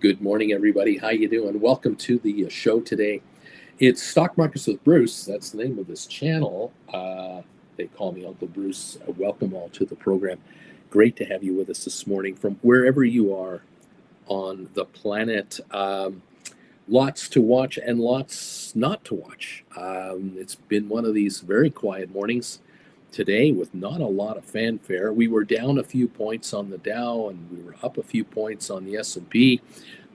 Good morning, everybody. How you doing? Welcome to the show today. It's Stock Markets with Bruce. That's the name of this channel. They call me Uncle Bruce. Welcome all to the program. Great to have you with us this morning from wherever you are on the planet. Lots to watch and lots not to watch. It's been one of these very quiet mornings today with not a lot of fanfare. We were down a few points on the Dow and we were up a few points on the S&P.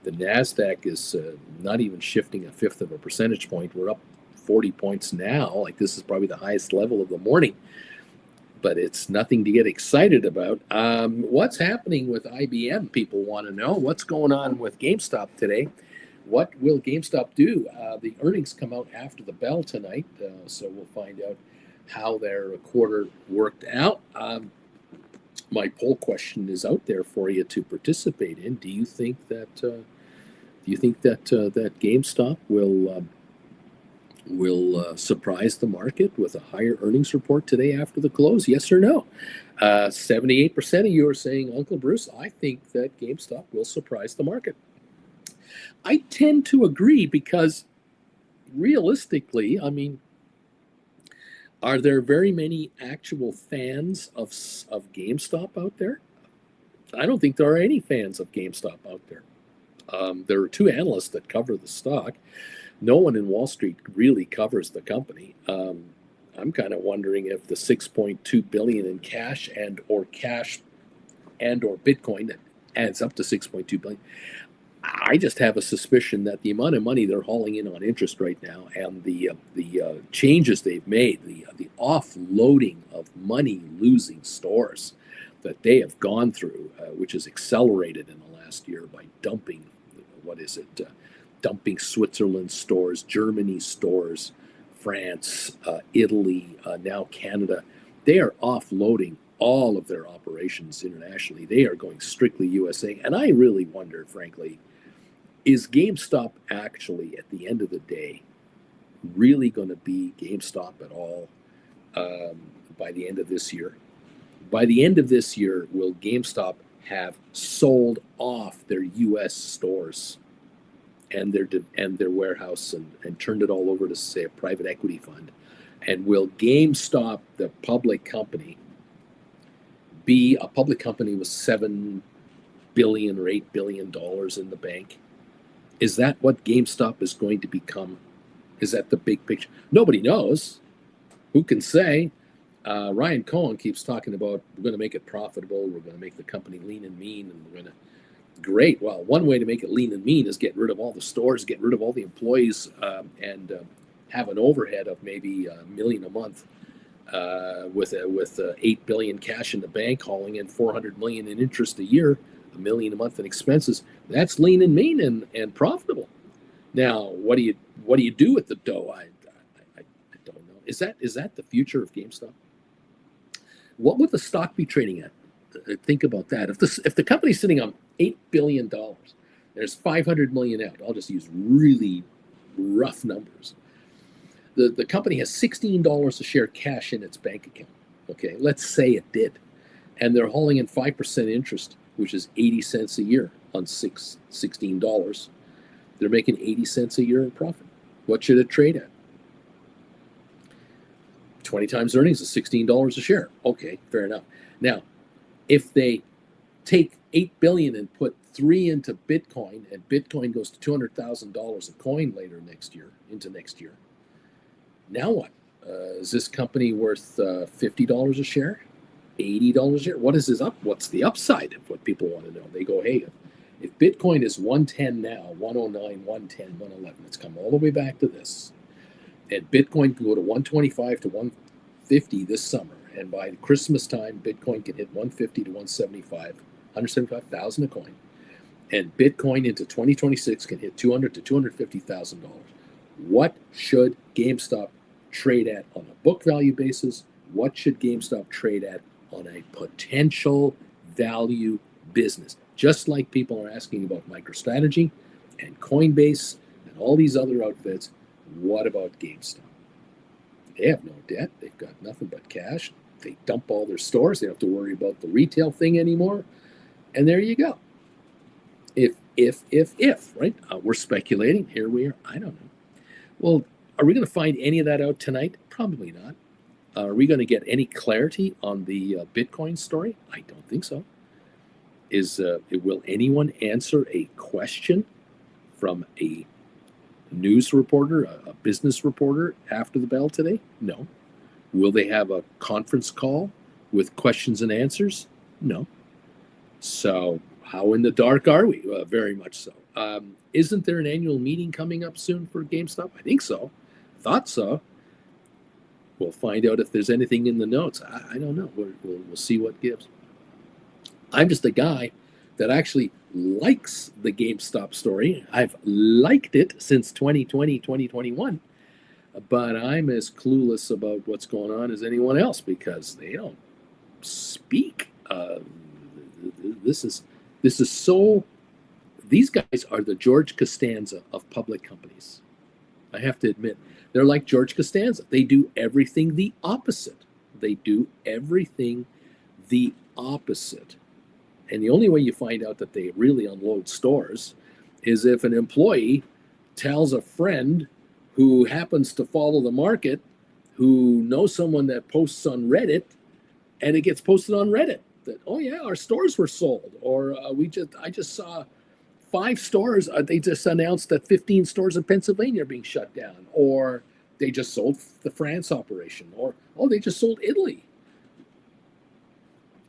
The NASDAQ is not even shifting a fifth of a percentage point. We're up 40 points now. Like, this is probably the highest level of the morning, but it's nothing to get excited about. What's happening with IBM? People want to know what's going on with GameStop today. What will GameStop do? The earnings come out after the bell tonight, so we'll find out how their quarter worked out. My poll question is out there for you to participate in. Do you think that that GameStop will surprise the market with a higher earnings report today after the close? Yes or no? 78% of you are saying, Uncle Bruce, I think that GameStop will surprise the market. I tend to agree because realistically, I mean, are there very many actual fans of GameStop out there? I don't think there are any fans of GameStop out there. There are two analysts that cover the stock. No one in Wall Street really covers the company. I'm kind of wondering if the $6.2 billion in cash and or Bitcoin that adds up to $6.2 billion. I just have a suspicion that the amount of money they're hauling in on interest right now and the changes they've made, the offloading of money-losing stores that they have gone through, which is accelerated in the last year by dumping, dumping Switzerland stores, Germany stores, France, Italy, now Canada. They are offloading all of their operations internationally. They are going strictly USA. And I really wonder, frankly, is GameStop actually, at the end of the day, really going to be GameStop at all by the end of this year? By the end of this year, will GameStop have sold off their U.S. stores and their warehouse and turned it all over to, say, a private equity fund? And will GameStop, the public company, be a public company with $7 billion or $8 billion in the bank? Is that what GameStop is going to become? Is that the big picture? Nobody knows. Who can say? Ryan Cohen keeps talking about, we're going to make it profitable, we're going to make the company lean and mean, and we're going to, great. Well, one way to make it lean and mean is get rid of all the stores, get rid of all the employees, and have an overhead of maybe $1 million a month. With $8 billion cash in the bank, hauling in $400 million in interest a year, $1 million a month in expenses. That's lean and mean and profitable. Now, what do you do with the dough? I don't know. Is that the future of GameStop? What would the stock be trading at? Think about that. If the company's sitting on $8 billion, there's $500 million out. I'll just use really rough numbers. The company has $16 a share cash in its bank account. Okay, let's say it did. And they're hauling in 5% interest, which is 80 cents a year on $16. They're making 80 cents a year in profit. What should it trade at? 20 times earnings is $16 a share. Okay, fair enough. Now, if they take $8 billion and put $3 into Bitcoin, and Bitcoin goes to $200,000 a coin later next year, now what? Is this company worth $50 a share? $80 a share? What's the upside of what people want to know? They go, hey, if Bitcoin is 110 now, 109, 110, 111, it's come all the way back to this. And Bitcoin can go to 125 to 150 this summer. And by Christmas time, Bitcoin can hit 150 to 175,000 a coin. And Bitcoin into 2026 can hit $200 to $250,000. What should GameStop trade at on a book value basis? What should GameStop trade at on a potential value business? Just like people are asking about MicroStrategy and Coinbase and all these other outfits, what about GameStop? They have no debt. They've got nothing but cash. They dump all their stores. They don't have to worry about the retail thing anymore. And there you go. If if, right? We're speculating. Here we are. I don't know. Well, are we going to find any of that out tonight? Probably not. Are we going to get any clarity on the Bitcoin story? I don't think so. Will anyone answer a question from a news reporter, a business reporter after the bell today? No. Will they have a conference call with questions and answers? No. So how in the dark are we? Very much so. Isn't there an annual meeting coming up soon for GameStop? I think so. Thought so. We'll find out if there's anything in the notes. I don't know. We'll see what gives. I'm just a guy that actually likes the GameStop story. I've liked it since 2020, 2021. But I'm as clueless about what's going on as anyone else because they don't speak. This is so. These guys are the George Costanza of public companies. I have to admit, they're like George Costanza. They do everything the opposite. They do everything the opposite. And the only way you find out that they really unload stores is if an employee tells a friend who happens to follow the market, who knows someone that posts on Reddit, and it gets posted on Reddit that, oh yeah, our stores were sold, or I just saw 5 stores. They just announced that 15 stores in Pennsylvania are being shut down, or they just sold the France operation, or oh, they just sold Italy.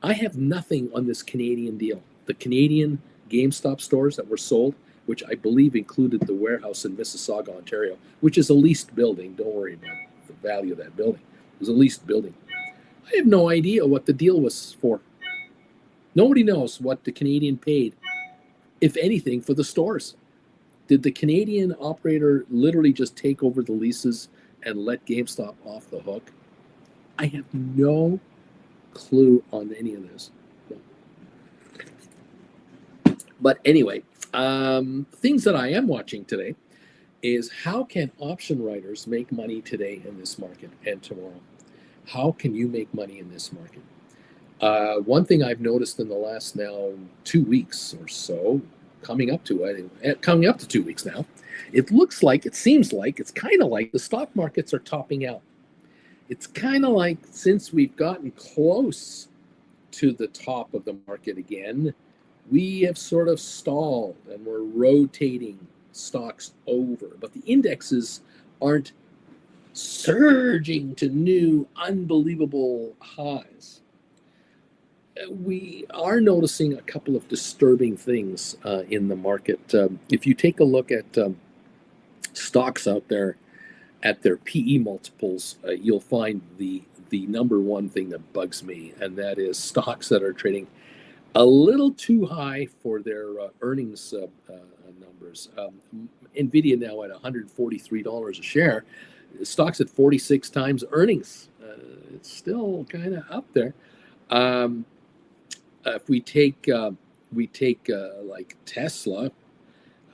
I have nothing on this Canadian deal. The Canadian GameStop stores that were sold, which I believe included the warehouse in Mississauga, Ontario, which is a leased building. Don't worry about the value of that building. It was a leased building. I have no idea what the deal was for. Nobody knows what the Canadian paid, if anything, for the stores. Did the Canadian operator literally just take over the leases and let GameStop off the hook? I have no clue on any of this. But anyway, things that I am watching today is how can option writers make money today in this market and tomorrow? How can you make money in this market? One thing I've noticed in the last now 2 weeks or so, coming up to 2 weeks now, it seems like it's kind of like the stock markets are topping out. It's kind of like since we've gotten close to the top of the market again, we have sort of stalled and we're rotating stocks over. But the indexes aren't surging to new unbelievable highs. We are noticing a couple of disturbing things in the market. If you take a look at stocks out there at their PE multiples, you'll find the number one thing that bugs me, and that is stocks that are trading a little too high for their earnings numbers. NVIDIA now at $143 a share. Stock's at 46 times earnings. It's still kind of up there. If we take like Tesla,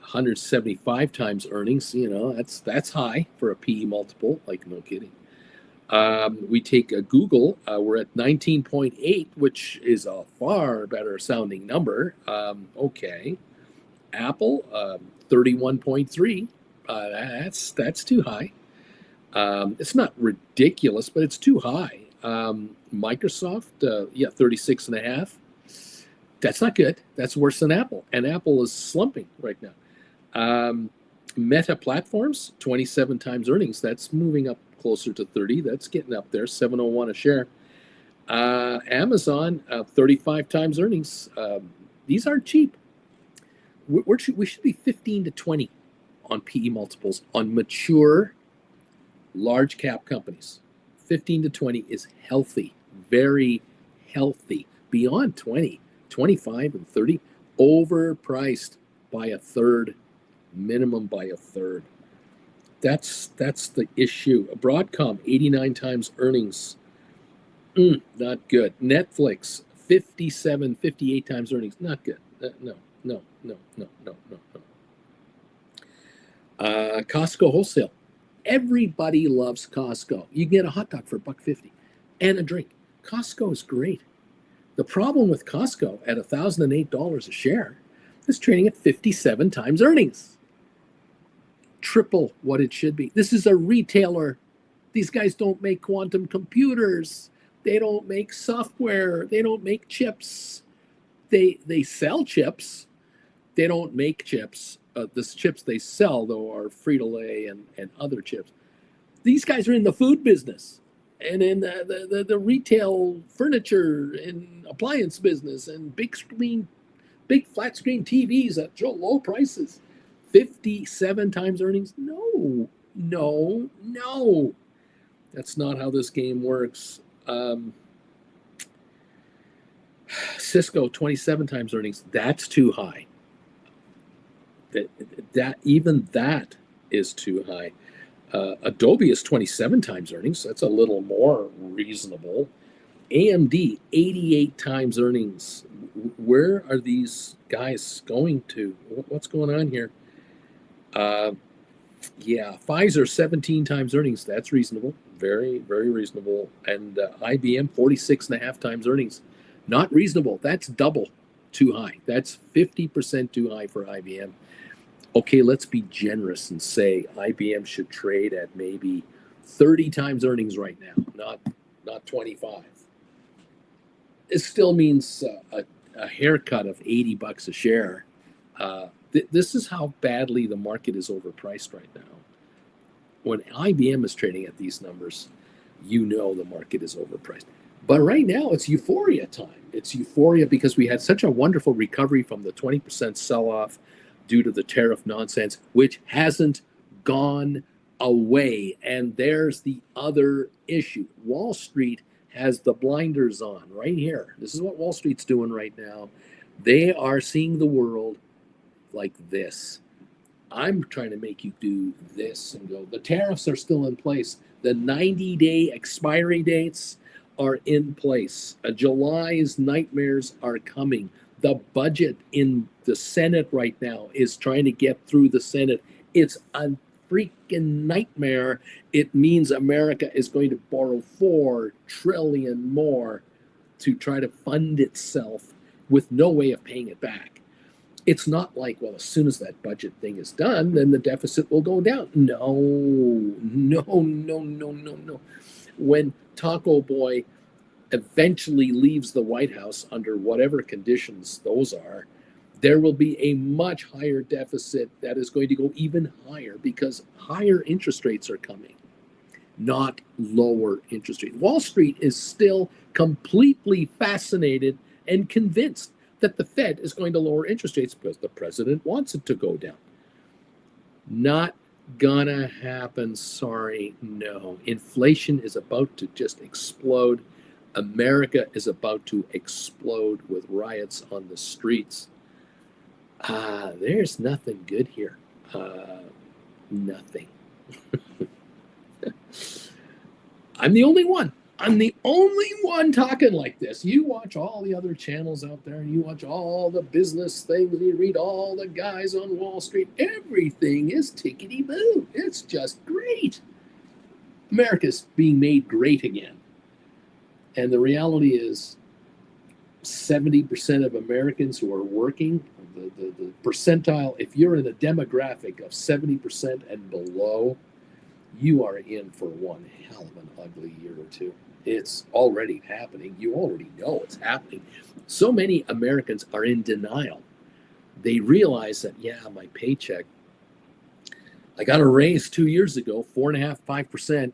175 times earnings, that's high for a PE multiple, like no kidding. We take Google, we're at 19.8, which is a far better sounding number. Okay. Apple, 31.3. That's too high. It's not ridiculous, but it's too high. Microsoft, 36.5. That's not good. That's worse than Apple. And Apple is slumping right now. Meta Platforms, 27 times earnings. That's moving up closer to 30. That's getting up there, 701 a share. Amazon, 35 times earnings. These aren't cheap. We should be 15 to 20 on PE multiples on mature, large cap companies. 15 to 20 is healthy, very healthy. Beyond 20, 25 and 30, overpriced by a third, minimum by a third. That's the issue. Broadcom, 89 times earnings. Not good. Netflix, 57, 58 times earnings. Not good. No. Costco wholesale. Everybody loves Costco. You can get a hot dog for $1.50 and a drink. Costco is great. The problem with Costco at $1,008 a share is trading at 57 times earnings. Triple what it should be. This is a retailer. These guys don't make quantum computers. They don't make software. They don't make chips. They sell chips. They don't make chips. The chips they sell, though, are Frito-Lay and other chips. These guys are in the food business and in the retail furniture and appliance business and big flat screen TVs at low prices. 57 times earnings? No. That's not how this game works. Cisco, 27 times earnings. That's too high. Even that is too high. Adobe is 27 times earnings. That's a little more reasonable. AMD, 88 times earnings. Where are these guys going to? What's going on here? Pfizer, 17 times earnings. That's reasonable. Very, very reasonable. And IBM, 46.5 times earnings. Not reasonable. That's double too high. That's 50% too high for IBM. Okay, let's be generous and say IBM should trade at maybe 30 times earnings right now, not 25. It still means a haircut of $80 a share. This is how badly the market is overpriced right now. When IBM is trading at these numbers, you know the market is overpriced. But right now, it's euphoria time. It's euphoria because we had such a wonderful recovery from the 20% sell-off due to the tariff nonsense, which hasn't gone away. And there's the other issue. Wall Street has the blinders on right here. This is what Wall Street's doing right now. They are seeing the world like this. I'm trying to make you do this and go. The tariffs are still in place. The 90-day expiry dates are in place. July's nightmares are coming. The budget in the Senate right now is trying to get through the Senate. It's a freaking nightmare. It means America is going to borrow $4 trillion more to try to fund itself with no way of paying it back. It's not like, well, as soon as that budget thing is done, then the deficit will go down. No. When Taco Boy eventually leaves the White House under whatever conditions those are, there will be a much higher deficit that is going to go even higher because higher interest rates are coming, not lower interest rates. Wall Street is still completely fascinated and convinced that the Fed is going to lower interest rates because the president wants it to go down. Not gonna happen, sorry, no. Inflation is about to just explode. America is about to explode with riots on the streets. There's nothing good here. Nothing. I'm the only one. I'm the only one talking like this. You watch all the other channels out there, and you watch all the business things, and you read all the guys on Wall Street. Everything is tickety-boo. It's just great. America's being made great again. And the reality is 70% of Americans who are working, the percentile, if you're in a demographic of 70% and below, you are in for one hell of an ugly year or two. It's already happening. You already know it's happening. So many Americans are in denial. They realize that, yeah, my paycheck, I got a raise 2 years ago, 4.5%,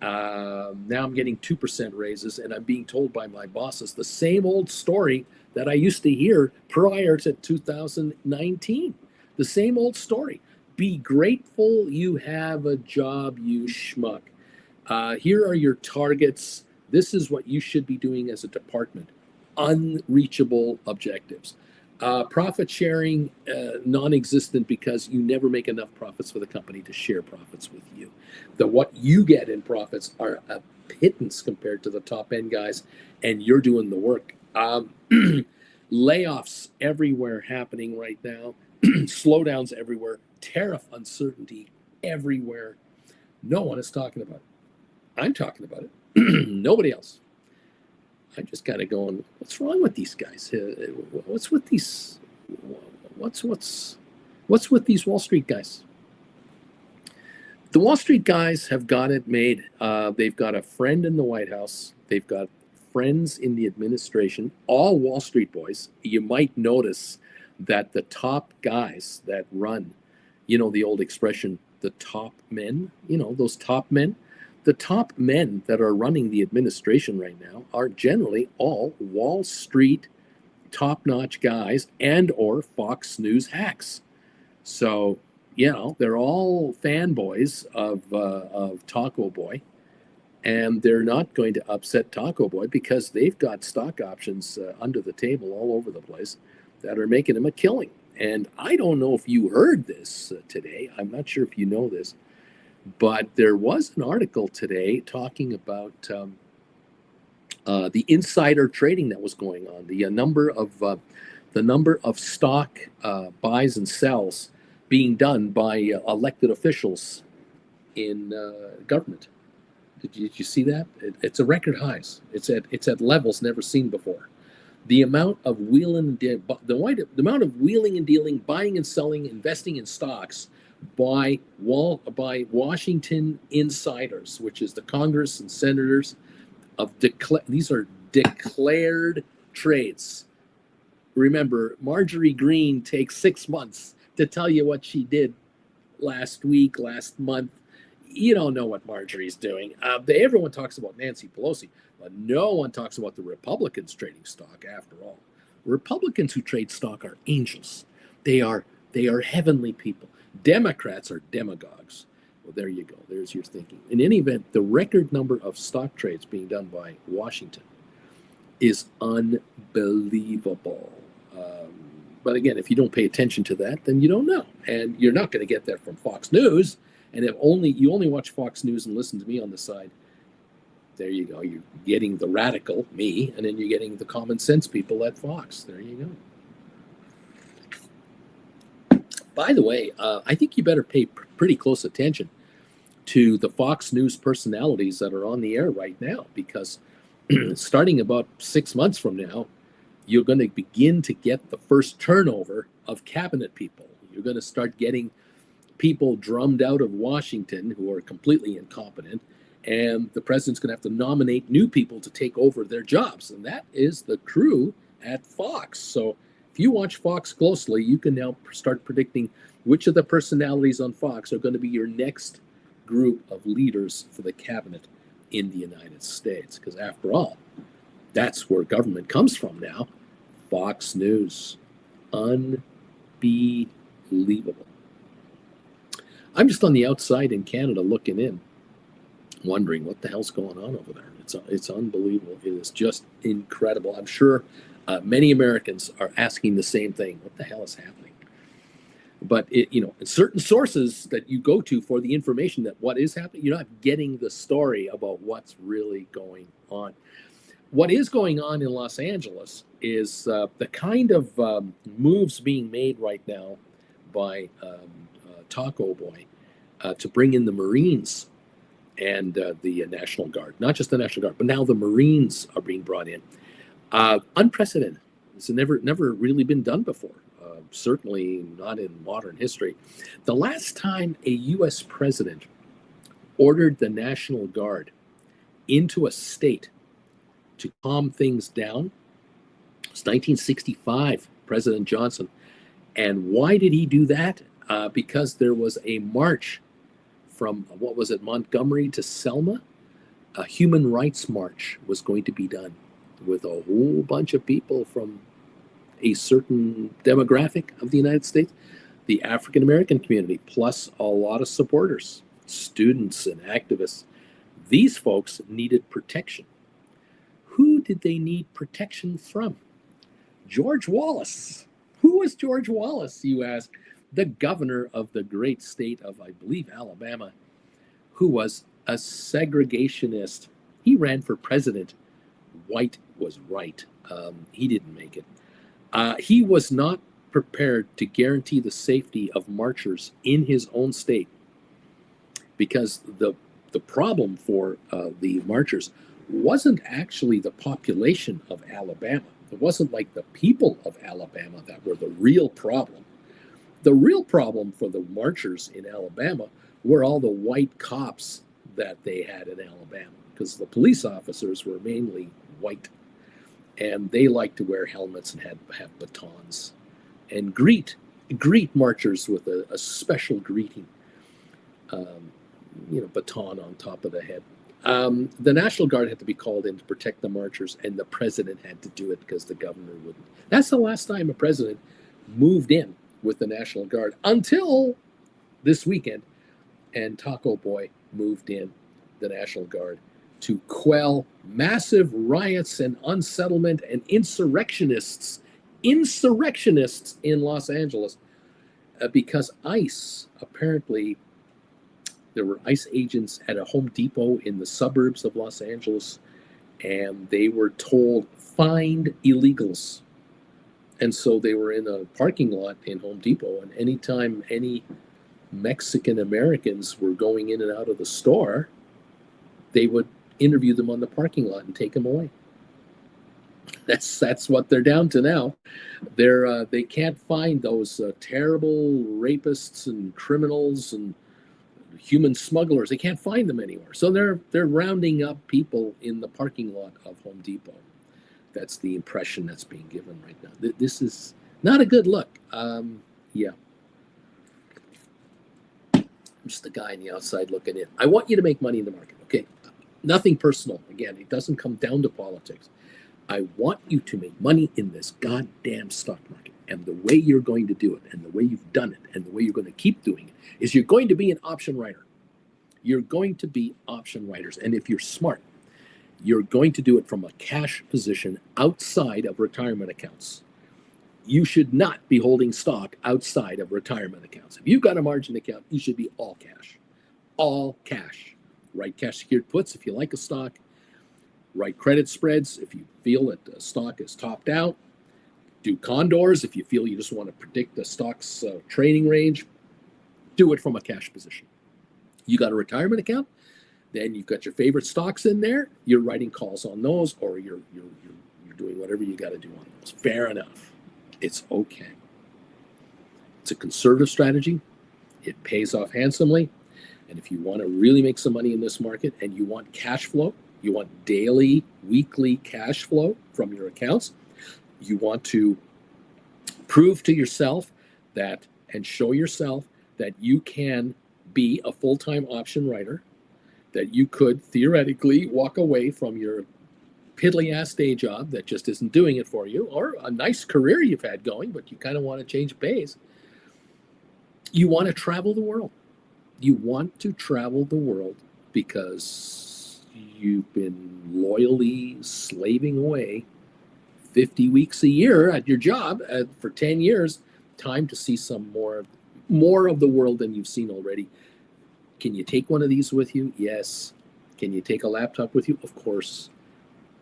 5%. Now I'm getting 2% raises, and I'm being told by my bosses the same old story that I used to hear prior to 2019. The same old story. Be grateful you have a job, you schmuck. Here are your targets. This is what you should be doing as a department. Unreachable objectives. Profit sharing, non-existent because you never make enough profits for the company to share profits with you. What you get in profits are a pittance compared to the top end guys, and you're doing the work. Layoffs everywhere happening right now. Slowdowns everywhere. Tariff uncertainty everywhere. No one is talking about it. I'm talking about it. Nobody else. I'm just kind of going, what's wrong with these guys? What's with these What's with these Wall Street guys? The Wall Street guys have got it made. They've got a friend in the White House. They've got friends in the administration, all Wall Street boys. You might notice that the top guys that run, you know, the old expression, the top men, you know, those top men, the top men that are running the administration right now are generally all Wall Street top-notch guys and or Fox News hacks. So, you know, they're all fanboys of Taco Boy, and they're not going to upset Taco Boy because they've got stock options under the table all over the place that are making them a killing. And I don't know if you heard this today. I'm not sure if you know this, but there was an article today talking about the insider trading that was going on, the number of stock buys and sells being done by elected officials in government. Did you see that? It's a record highs. It's at levels never seen before. The amount of wheeling and dealing, buying and selling, investing in stocks by Washington insiders, which is the Congress and senators of these are declared trades. Remember, Marjorie Greene takes 6 months to tell you what she did last week, last month. You don't know what Marjorie's doing. Everyone talks about Nancy Pelosi, but no one talks about the Republicans trading stock. After all, Republicans who trade stock are angels. They are heavenly people. Democrats are demagogues. Well, there you go. There's your thinking. In any event, the record number of stock trades being done by Washington is unbelievable. But again, if you don't pay attention to that, then you don't know, and you're not going to get that from Fox News. And if you only watch Fox News and listen to me on the side, there you go. You're getting the radical, me, and then you're getting the common sense people at Fox. There you go. By the way, I think you better pay pretty close attention to the Fox News personalities that are on the air right now, because starting about 6 months from now, you're going to begin to get the first turnover of cabinet people. You're going to start getting people drummed out of Washington who are completely incompetent, and the president's going to have to nominate new people to take over their jobs, and that is the crew at Fox. So if you watch Fox closely, you can now start predicting which of the personalities on Fox are going to be your next group of leaders for the cabinet in the United States, because after all, that's where government comes from now. Fox News. Unbelievable. I'm just on the outside in Canada looking in, wondering what the hell's going on over there. It's unbelievable. It is just incredible. I'm sure many Americans are asking the same thing. What the hell is happening? But certain sources that you go to for the information that what is happening, you're not getting the story about what's really going on. What is going on in Los Angeles is the kind of moves being made right now by Taco Boy to bring in the Marines and the National Guard. Not just the National Guard, but now the Marines are being brought in. Unprecedented. It's never really been done before. Certainly not in modern history. The last time a U.S. president ordered the National Guard into a state to calm things down was 1965, President Johnson. And why did he do that? Because there was a march from, Montgomery to Selma? A human rights march was going to be done with a whole bunch of people from a certain demographic of the United States, the African American community, plus a lot of supporters, students and activists. These folks needed protection. Who did they need protection from? George Wallace. Who was George Wallace, you ask? The governor of the great state of, I believe, Alabama, who was a segregationist. He ran for president. White was right. He didn't make it. He was not prepared to guarantee the safety of marchers in his own state, because the problem for the marchers wasn't actually the population of Alabama. It wasn't like the people of Alabama that were the real problem. The real problem for the marchers in Alabama were all the white cops that they had in Alabama, because the police officers were mainly white, and they liked to wear helmets and have batons and greet marchers with a special greeting, baton on top of the head. The National Guard had to be called in to protect the marchers, and the president had to do it because the governor wouldn't. That's the last time a president moved in with the National Guard, until this weekend, and Taco Boy moved in the National Guard to quell massive riots and unsettlement and insurrectionists in Los Angeles, because ICE, apparently there were ICE agents at a Home Depot in the suburbs of Los Angeles, and they were told, find illegals. And so they were in a parking lot in Home Depot, and anytime any Mexican Americans were going in and out of the store, they would interview them on the parking lot and take them away. That's what they're down to now. They can't find those terrible rapists and criminals and human smugglers. They can't find them anywhere. So they're rounding up people in the parking lot of Home Depot. That's the impression that's being given right now. This is not a good look. Yeah. I'm just a guy on the outside looking in. I want you to make money in the market, okay? Nothing personal. Again, it doesn't come down to politics. I want you to make money in this goddamn stock market. And the way you're going to do it, and the way you've done it, and the way you're going to keep doing it, is you're going to be an option writer. You're going to be option writers. And if you're smart, you're going to do it from a cash position outside of retirement accounts. You should not be holding stock outside of retirement accounts. If you've got a margin account, you should be all cash. All cash. Write cash secured puts if you like a stock. Write credit spreads if you feel that the stock is topped out. Do condors if you feel you just want to predict the stock's trading range. Do it from a cash position. You got a retirement account, then you've got your favorite stocks in there. You're writing calls on those, or you're doing whatever you got to do on those. Fair enough. It's okay. It's a conservative strategy. It pays off handsomely. And if you want to really make some money in this market and you want cash flow, you want daily, weekly cash flow from your accounts, you want to prove to yourself that, and show yourself that you can be a full-time option writer, that you could theoretically walk away from your piddly-ass day job that just isn't doing it for you, or a nice career you've had going, but you kind of want to change pace. You want to travel the world. You want to travel the world because you've been loyally slaving away 50 weeks a year at your job for 10 years. Time to see some more of the world than you've seen already. Can you take one of these with you? Yes. Can you take a laptop with you? Of course.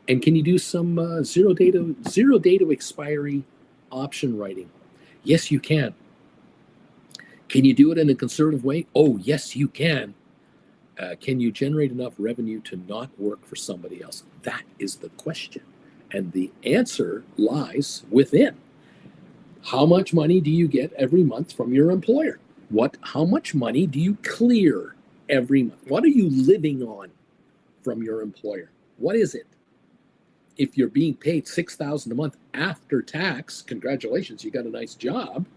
And can you do some zero day to expiry option writing? Yes, you can. Can you do it in a conservative way? Oh, yes, you can. Can you generate enough revenue to not work for somebody else? That is the question. And the answer lies within. How much money do you get every month from your employer? How much money do you clear every month? What are you living on from your employer? What is it? If you're being paid $6,000 a month after tax, congratulations, you got a nice job.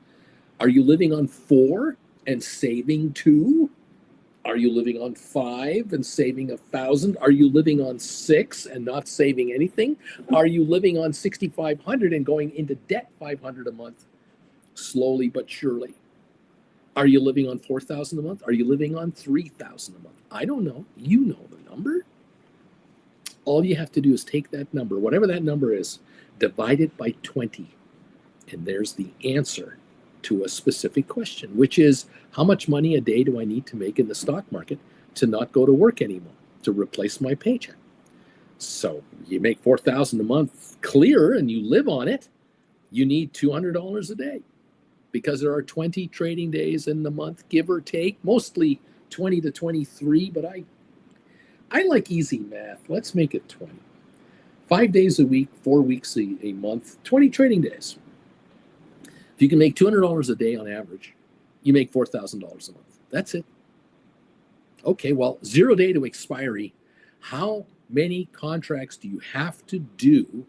Are you living on 4 and saving 2? Are you living on 5 and saving 1,000? Are you living on 6 and not saving anything? Are you living on 6,500 and going into debt 500 a month, slowly but surely? Are you living on 4,000 a month? Are you living on 3,000 a month? I don't know. You know the number. All you have to do is take that number, whatever that number is, divide it by 20, and there's the answer to a specific question, which is, how much money a day do I need to make in the stock market to not go to work anymore, to replace my paycheck? So you make $4,000 a month clear and you live on it, you need $200 a day, because there are 20 trading days in the month, give or take, mostly 20 to 23, but I like easy math. Let's make it 20. 5 days a week, 4 weeks a month, 20 trading days. If you can make $200 a day on average, you make $4,000 a month. That's it. Okay, well, 0 day to expiry. How many contracts do you have to do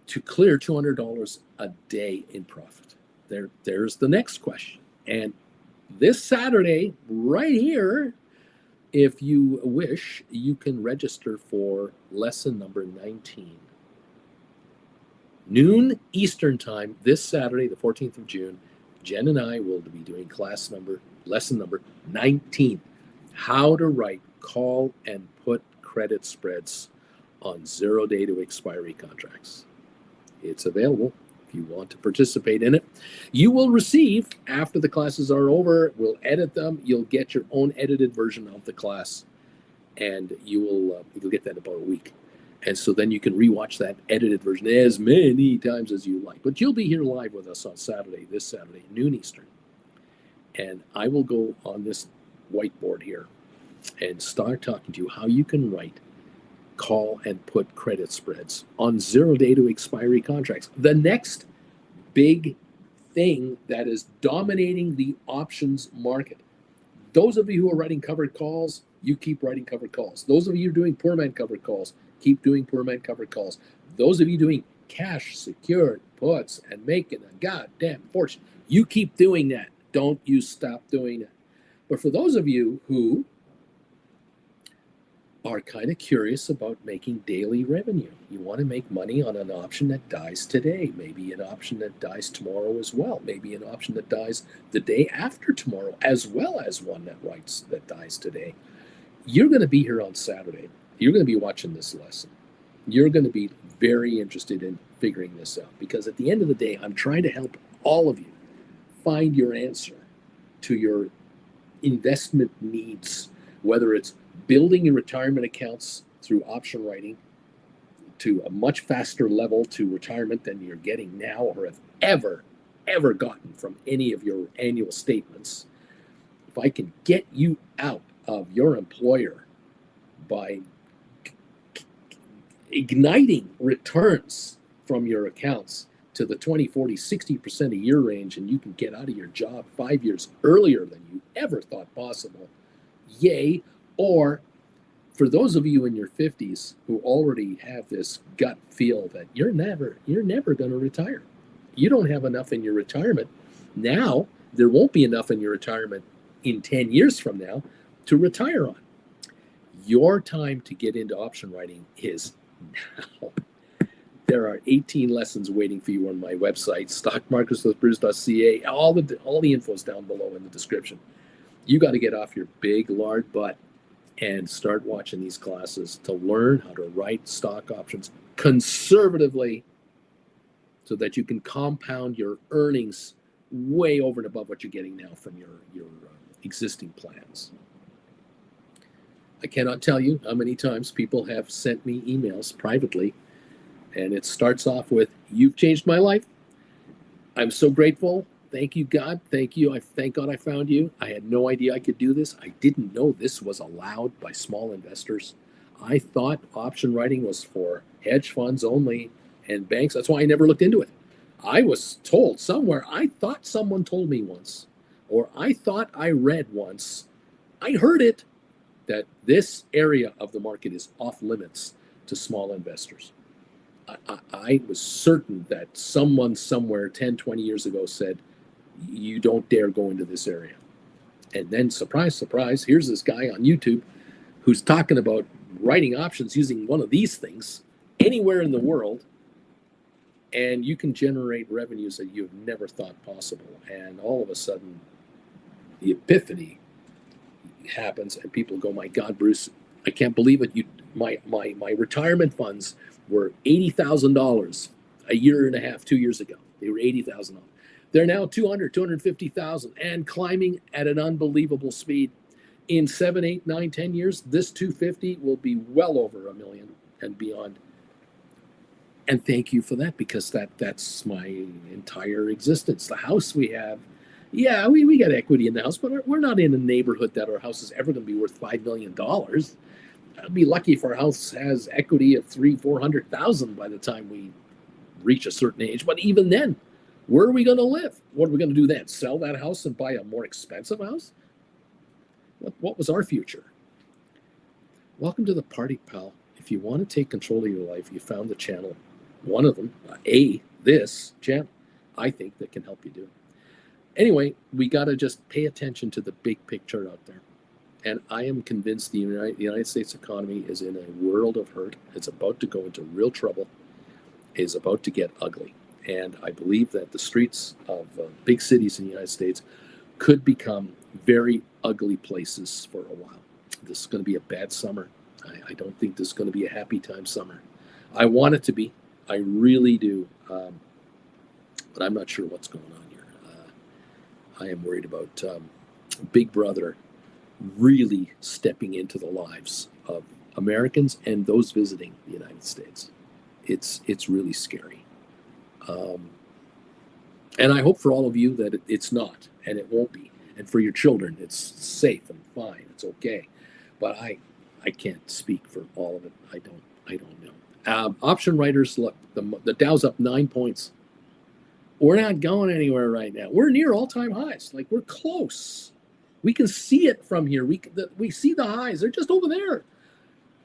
to clear $200 a day in profit? There's the next question. And this Saturday, right here, if you wish, you can register for lesson number 19. Noon Eastern time this Saturday, the 14th of June, Jen and I will be doing lesson number 19. How to write call and put credit spreads on 0 day to expiry contracts. It's available if you want to participate in it. You will receive, after the classes are over, we'll edit them. You'll get your own edited version of the class, and you'll get that in about a week. And so then you can rewatch that edited version as many times as you like. But you'll be here live with us on Saturday, this Saturday, noon Eastern. And I will go on this whiteboard here and start talking to you how you can write call and put credit spreads on 0 day to expiry contracts. The next big thing that is dominating the options market. Those of you who are writing covered calls, you keep writing covered calls. Those of you doing poor man covered calls, keep doing poor man covered calls. Those of you doing cash secured puts and making a goddamn fortune, you keep doing that. Don't you stop doing it. But for those of you who are kind of curious about making daily revenue, you want to make money on an option that dies today, maybe an option that dies tomorrow as well, maybe an option that dies the day after tomorrow, as well as one that dies today. You're going to be here on Saturday. You're going to be watching this lesson. You're going to be very interested in figuring this out, because at the end of the day, I'm trying to help all of you find your answer to your investment needs, whether it's building your retirement accounts through option writing to a much faster level to retirement than you're getting now or have ever gotten from any of your annual statements. If I can get you out of your employer by igniting returns from your accounts to the 20, 40, 60% a year range, and you can get out of your job 5 years earlier than you ever thought possible, yay. Or for those of you in your 50s who already have this gut feel that you're never going to retire. You don't have enough in your retirement. Now, there won't be enough in your retirement in 10 years from now to retire on. Your time to get into option writing is now. There are 18 lessons waiting for you on my website, stockmarketswithbruce.ca. All the info's down below in the description. You got to get off your big, lard butt and start watching these classes to learn how to write stock options conservatively so that you can compound your earnings way over and above what you're getting now from your existing plans. I cannot tell you how many times people have sent me emails privately, and it starts off with, "You've changed my life. I'm so grateful. Thank you, God. Thank you. Thank God I found you. I had no idea I could do this. I didn't know this was allowed by small investors. I thought option writing was for hedge funds only and banks. That's why I never looked into it. I was told somewhere, I thought someone told me once, or I thought I read once, I heard it, that this area of the market is off limits to small investors. I was certain that someone somewhere 10, 20 years ago said, you don't dare go into this area. And then, surprise, surprise, here's this guy on YouTube who's talking about writing options using one of these things anywhere in the world, and you can generate revenues that you've never thought possible. And all of a sudden, the epiphany happens, and people go, my God, Bruce, I can't believe it. My retirement funds were $80,000 a year and a half, 2 years ago. They were $80,000. They're now 250,000 and climbing at an unbelievable speed. In 7, 8, 9, 10 years, this 250 will be well over $1 million and beyond. And thank you for that, because that's my entire existence. The house we have, yeah, we got equity in the house, but we're not in a neighborhood that our house is ever going to be worth $5 million. I'll be lucky if our house has equity of 300,000-400,000 by the time we reach a certain age. But even then, where are we going to live? What are we going to do then? Sell that house and buy a more expensive house? What was our future? Welcome to the party, pal. If you want to take control of your life, you found the channel, one of them, this channel, I think, that can help you do it. Anyway, we got to just pay attention to the big picture out there. And I am convinced the United States economy is in a world of hurt. It's about to go into real trouble. It's about to get ugly. And I believe that the streets of big cities in the United States could become very ugly places for a while. This is going to be a bad summer. I don't think this is going to be a happy time summer. I want it to be. I really do. But I'm not sure what's going on here. I am worried about Big Brother really stepping into the lives of Americans and those visiting the United States. It's really scary. And I hope for all of you that it's not, and it won't be. And for your children, it's safe and fine. It's okay. But I can't speak for all of it. I don't know. Option writers, look, the Dow's up 9 points. We're not going anywhere right now. We're near all-time highs. Like, we're close. We can see it from here. We see the highs. They're just over there.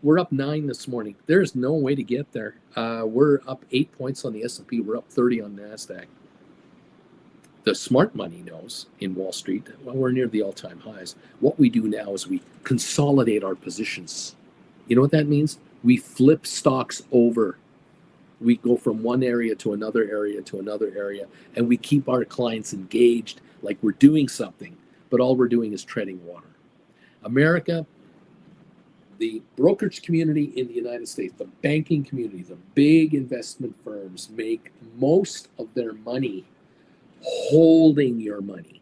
We're up 9 this morning. There's no way to get there. We're up 8 points on the S&P. We're up 30 on NASDAQ. The smart money knows in Wall Street, well, we're near the all-time highs. What we do now is we consolidate our positions. You know what that means? We flip stocks over. We go from one area to another area to another area, and we keep our clients engaged like we're doing something, but all we're doing is treading water. America, the brokerage community in the United States, the banking community, the big investment firms make most of their money holding your money.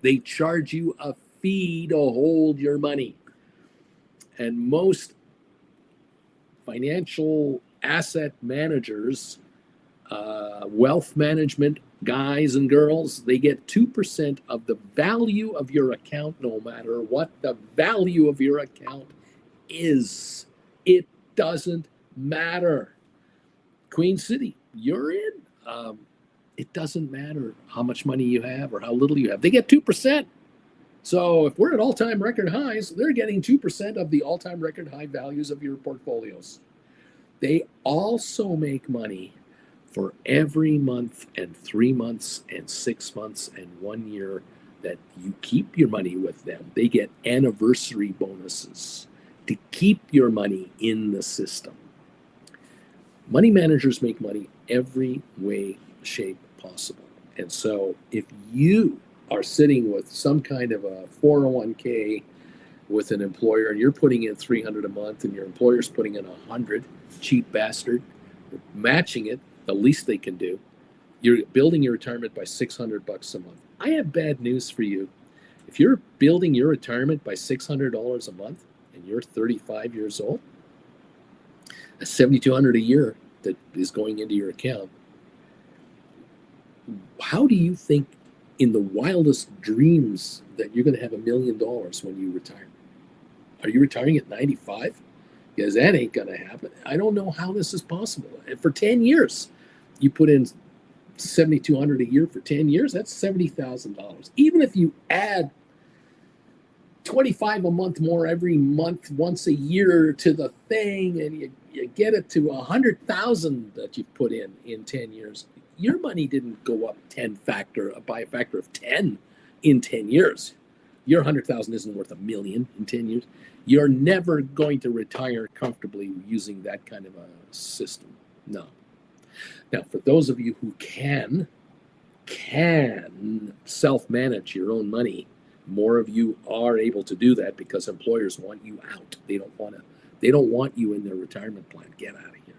They charge you a fee to hold your money. And most financial asset managers, wealth management guys and girls, they get 2% of the value of your account, no matter what the value of your account is. It doesn't matter. Queen City, you're in. It doesn't matter how much money you have or how little you have. They get 2%. So if we're at all-time record highs, they're getting 2% of the all-time record high values of your portfolios. They also make money for every month and 3 months and 6 months and 1 year that you keep your money with them. They get anniversary bonuses to keep your money in the system. Money managers make money every way, shape possible. And so if you are sitting with some kind of a 401k with an employer and you're putting in $300 a month and your employer's putting in $100, cheap bastard, matching it, the least they can do, you're building your retirement by $600 a month. I have bad news for you. If you're building your retirement by $600 a month and you're 35 years old, that's $7,200 a year that is going into your account. How do you think in the wildest dreams that you're going to have $1 million when you retire? Are you retiring at 95? Because that ain't going to happen. I don't know how this is possible. And for 10 years, you put in $7,200 a year for 10 years, that's $70,000. Even if you add $25 a month more every month, once a year to the thing, and you get it to $100,000 that you've put in 10 years, your money didn't go up by a factor of 10 in 10 years. Your $100,000 isn't worth $1 million in 10 years. You're never going to retire comfortably using that kind of a system. No. Now, for those of you who can self-manage your own money, more of you are able to do that because employers want you out. They don't want you in their retirement plan. Get out of here.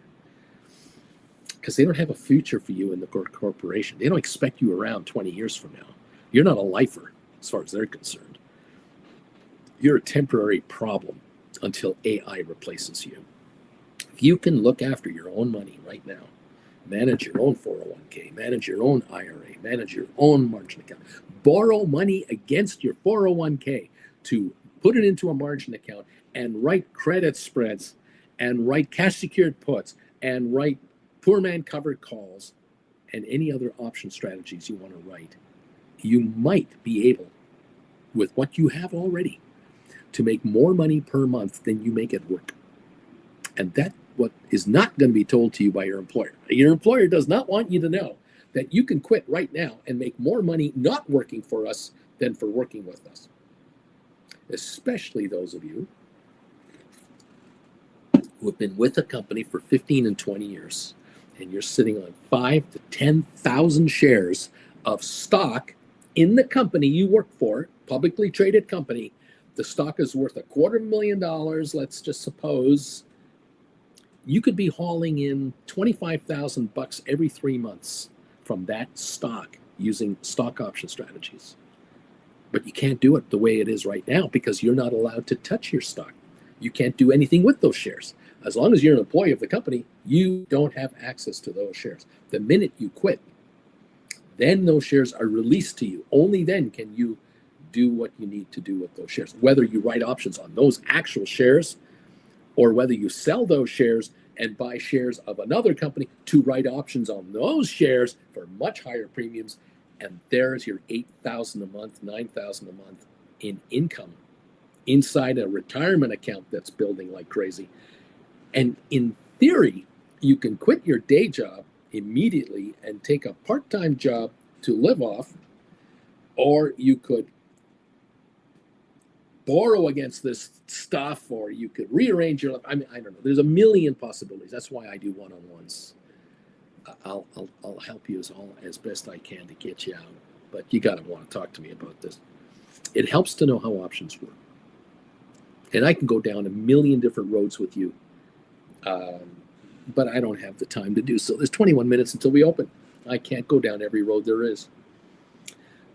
Because they don't have a future for you in the corporation. They don't expect you around 20 years from now. You're not a lifer as far as they're concerned. You're a temporary problem until AI replaces you. If you can look after your own money right now, manage your own 401k, manage your own IRA, manage your own margin account, borrow money against your 401k to put it into a margin account and write credit spreads and write cash secured puts and write poor man covered calls and any other option strategies you want to write, you might be able, with what you have already, to make more money per month than you make at work. And that what is not going to be told to you by your employer. Your employer does not want you to know that you can quit right now and make more money not working for us than for working with us. Especially those of you who have been with a company for 15 and 20 years, and you're sitting on 5,000 to 10,000 shares of stock in the company you work for, publicly traded company. The stock is worth $250,000, let's just suppose. You could be hauling in $25,000 every 3 months from that stock using stock option strategies. But you can't do it the way it is right now because you're not allowed to touch your stock. You can't do anything with those shares. As long as you're an employee of the company, you don't have access to those shares. The minute you quit, then those shares are released to you. Only then can you do what you need to do with those shares. Whether you write options on those actual shares or whether you sell those shares and buy shares of another company to write options on those shares for much higher premiums, and there's your $8,000 a month, $9,000 a month in income inside a retirement account that's building like crazy. And in theory, you can quit your day job immediately and take a part-time job to live off, or you could borrow against this stuff, or you could rearrange your life. I mean, I don't know. There's a million possibilities. That's why I do one-on-ones. I'll help you as best I can to get you out, but you got to want to talk to me about this. It helps to know how options work, and I can go down a million different roads with you, but I don't have the time to do so. There's 21 minutes until we open. I can't go down every road there is.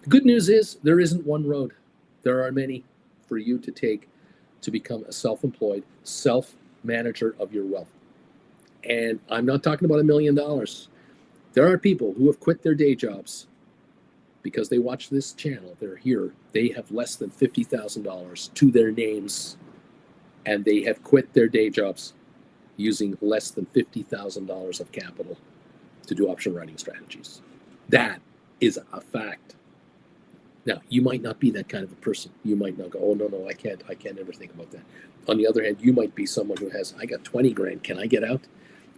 The good news is there isn't one road. There are many for you to take to become a self-employed self-manager of your wealth. And I'm not talking about $1 million. There are people who have quit their day jobs because they watch this channel. They're here. They have less than $50,000 to their names, and they have quit their day jobs using less than $50,000 of capital to do option writing strategies. That is a fact. Now, you might not be that kind of a person. You might not go, oh, no, I can't ever think about that. On the other hand, you might be someone who has, I got 20 grand. Can I get out?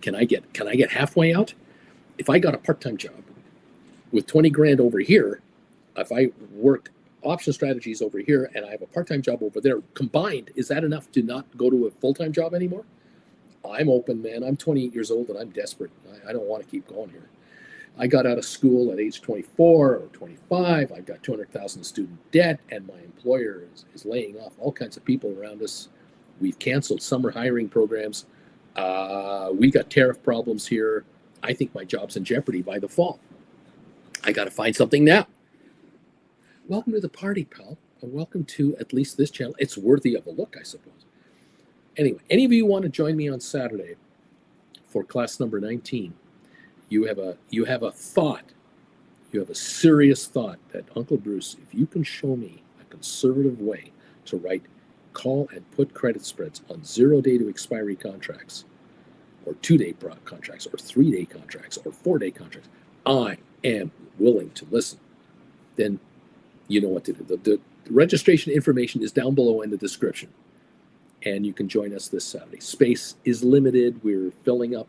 Can I get halfway out? If I got a part-time job with 20 grand over here, if I work option strategies over here and I have a part-time job over there, combined, is that enough to not go to a full-time job anymore? I'm open, man. I'm 28 years old and I'm desperate. I don't want to keep going here. I got out of school at age 24 or 25. I've got $200,000 student debt, and my employer is laying off all kinds of people around us. We've canceled summer hiring programs. We got tariff problems here. I think my job's in jeopardy by the fall. I got to find something now. Welcome to the party, pal, and welcome to at least this channel. It's worthy of a look, I suppose. Anyway, any of you want to join me on Saturday for class number 19? You have a thought. You have a serious thought that, Uncle Bruce, if you can show me a conservative way to write call and put credit spreads on 0-day to expiry contracts, or 2-day contracts, or 3-day contracts, or 4-day contracts, I am willing to listen. Then you know what to do. The registration information is down below in the description, and you can join us this Saturday. Space is limited. We're filling up.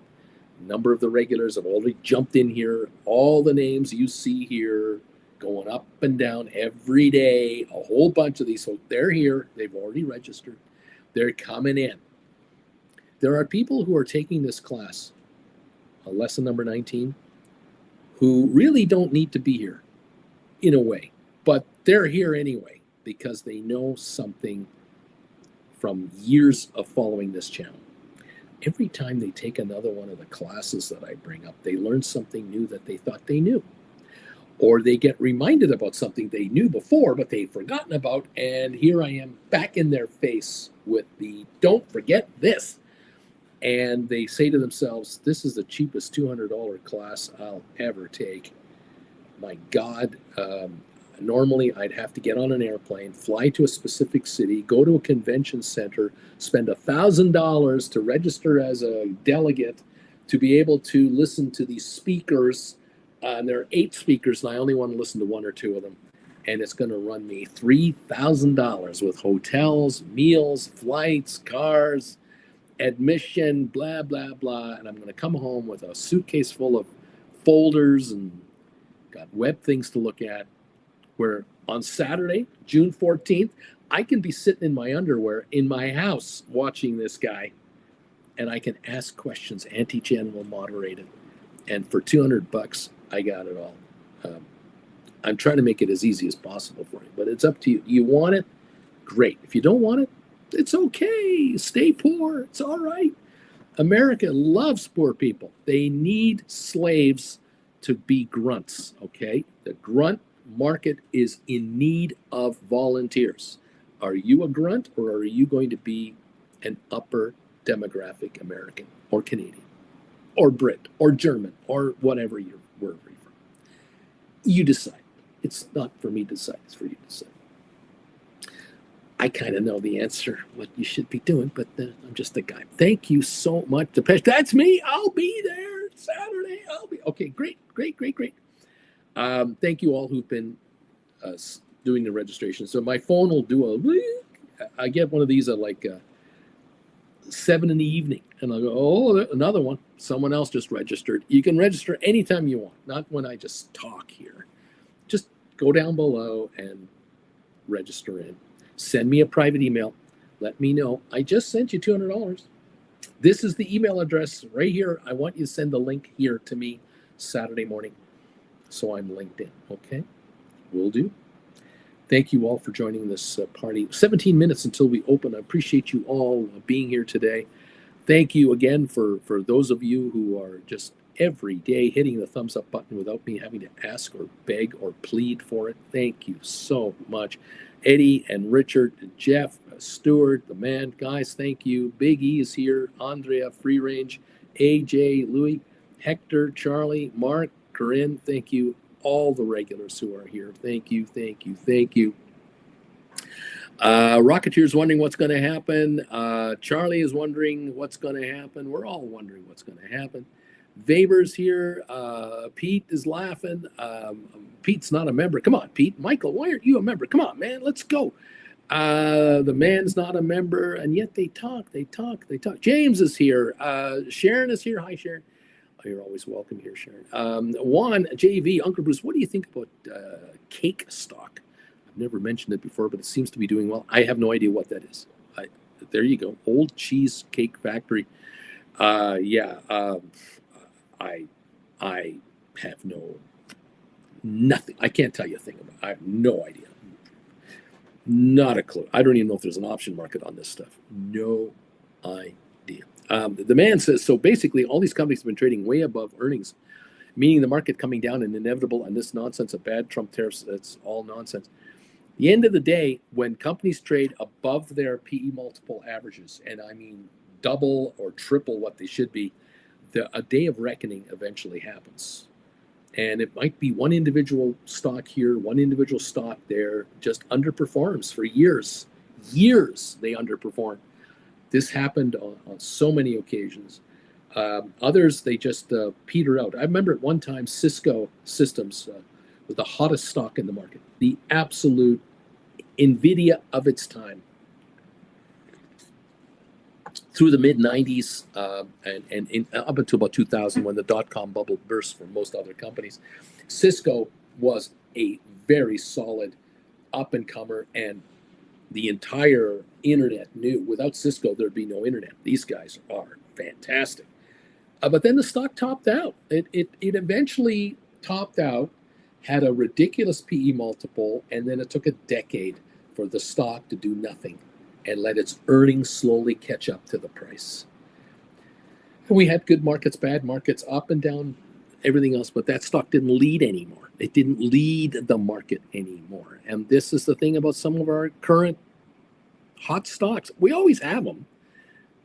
A number of the regulars have already jumped in here. All the names you see here going up and down every day. A whole bunch of these folks, they're here. They've already registered. They're coming in. There are people who are taking this class, lesson number 19, who really don't need to be here in a way, but they're here anyway because they know something from years of following this channel. Every time they take another one of the classes that I bring up, they learn something new that they thought they knew. Or they get reminded about something they knew before, but they've forgotten about, and here I am back in their face with the don't forget this. And they say to themselves, this is the cheapest $200 class I'll ever take. My God, Normally, I'd have to get on an airplane, fly to a specific city, go to a convention center, spend $1,000 to register as a delegate to be able to listen to these speakers. And there are 8 speakers, and I only want to listen to 1 or 2 of them. And it's going to run me $3,000 with hotels, meals, flights, cars, admission, blah, blah, blah. And I'm going to come home with a suitcase full of folders and got web things to look at. Where on Saturday, June 14th, I can be sitting in my underwear in my house watching this guy, and I can ask questions. Auntie Jen will moderate it. And for $200, I got it all. I'm trying to make it as easy as possible for you, but it's up to you. You want it? Great. If you don't want it, it's okay. Stay poor. It's all right. America loves poor people. They need slaves to be grunts, okay? The grunt market is in need of volunteers. Are you a grunt, or are you going to be an upper demographic American or Canadian or Brit or German or whatever you're from? You decide. It's not for me to decide. It's for you to decide. I kind of know the answer, what you should be doing, but I'm just a guy. Thank you so much. That's me. I'll be there Saturday. Okay, great. Thank you all who've been doing the registration. So my phone will do I get one of these at like 7 in the evening, and I'll go, oh, another one. Someone else just registered. You can register anytime you want, not when I just talk here. Just go down below and register in. Send me a private email. Let me know. I just sent you $200. This is the email address right here. I want you to send the link here to me Saturday morning, so I'm linked in. Okay? Will do. Thank you all for joining this party. 17 minutes until we open. I appreciate you all being here today. Thank you again for those of you who are just every day hitting the thumbs up button without me having to ask or beg or plead for it. Thank you so much. Eddie and Richard, Jeff, Stuart, the man, guys, thank you. Big E is here. Andrea, Free Range, AJ, Louis, Hector, Charlie, Mark, Corinne, thank you. All the regulars who are here. Thank you. Rocketeer's wondering what's going to happen. Charlie is wondering what's going to happen. We're all wondering what's going to happen. Weber's here. Pete is laughing. Pete's not a member. Come on, Pete. Michael, why aren't you a member? Come on, man. Let's go. The man's not a member, and yet they talk. James is here. Sharon is here. Hi, Sharon. Oh, you're always welcome here, Sharon. Juan, JV, Uncle Bruce, what do you think about cake stock? I've never mentioned it before, but it seems to be doing well. I have no idea what that is. There you go. Old Cheesecake Factory. I have nothing. I can't tell you a thing about it. I have no idea. Not a clue. I don't even know if there's an option market on this stuff. No idea. The man says, so basically all these companies have been trading way above earnings, meaning the market coming down and inevitable, and this nonsense of bad Trump tariffs, that's all nonsense. At the end of the day, when companies trade above their PE multiple averages, and I mean double or triple what they should be, a day of reckoning eventually happens. And it might be one individual stock here, one individual stock there, just underperforms for years. Years they underperform. This happened on so many occasions. Others, they just peter out. I remember at one time, Cisco Systems was the hottest stock in the market, the absolute NVIDIA of its time. Through the mid-90s and up until about 2000, when the dot-com bubble burst for most other companies, Cisco was a very solid up-and-comer, and the entire internet knew without Cisco, there'd be no internet. These guys are fantastic. But then the stock topped out. It eventually topped out, had a ridiculous PE multiple, and then it took a decade for the stock to do nothing and let its earnings slowly catch up to the price. And we had good markets, bad markets, up and down, everything else, but that stock didn't lead anymore. It didn't lead the market anymore. And this is the thing about some of our current hot stocks. We always have them,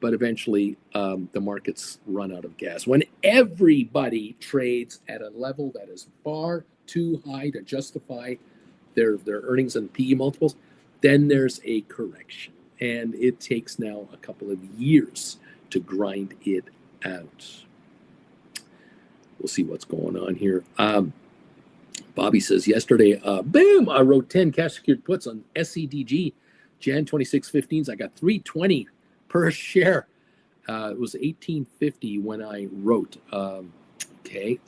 but eventually the markets run out of gas. When everybody trades at a level that is far too high to justify their earnings and PE multiples, then there's a correction. And it takes now a couple of years to grind it out. We'll see what's going on here. Bobby says, yesterday, boom, I wrote 10 cash secured puts on SCDG, Jan 2615s. I got 320 per share. It was 1850 when I wrote. Okay.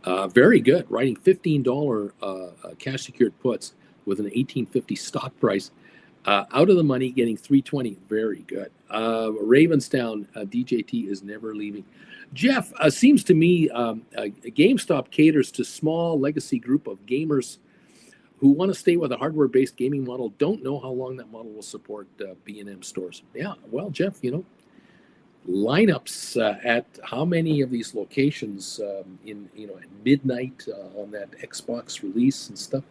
Very good. Writing $15 cash secured puts with an 1850 stock price. Out of the money, getting 320. Very good. Ravenstown, DJT is never leaving. Jeff, seems to me GameStop caters to small legacy group of gamers who want to stay with a hardware-based gaming model, don't know how long that model will support B&M stores. Yeah, well, Jeff, lineups at how many of these locations at midnight on that Xbox release and stuff.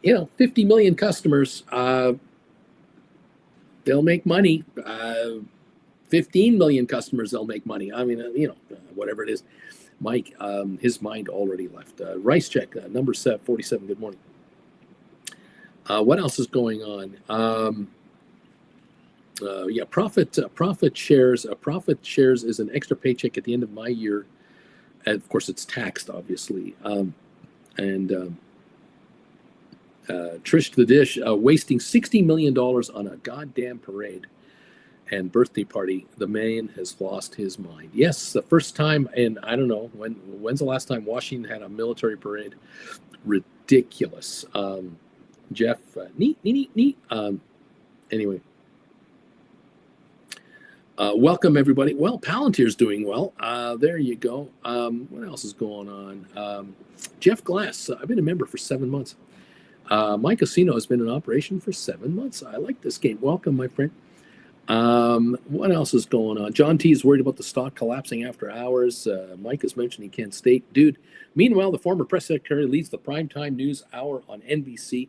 50 million customers, they'll make money. 15 million customers, they'll make money. I mean, whatever it is. Mike, his mind already left. Rice check, number 47, good morning. What else is going on? Profit shares. Profit shares is an extra paycheck at the end of my year. And of course, it's taxed, obviously. Trish to the dish, wasting $60 million on a goddamn parade and birthday party. The man has lost his mind. Yes, the first time, and I don't know, when's the last time Washington had a military parade? Ridiculous. Jeff, neat. Anyway. Welcome, everybody. Well, Palantir's doing well. There you go. What else is going on? Jeff Glass, I've been a member for 7 months. My casino has been in operation for 7 months. I like this game. Welcome, my friend. What else is going on? John T is worried about the stock collapsing after hours. Mike has mentioned he can't state. Dude, meanwhile, the former press secretary leads the primetime news hour on NBC.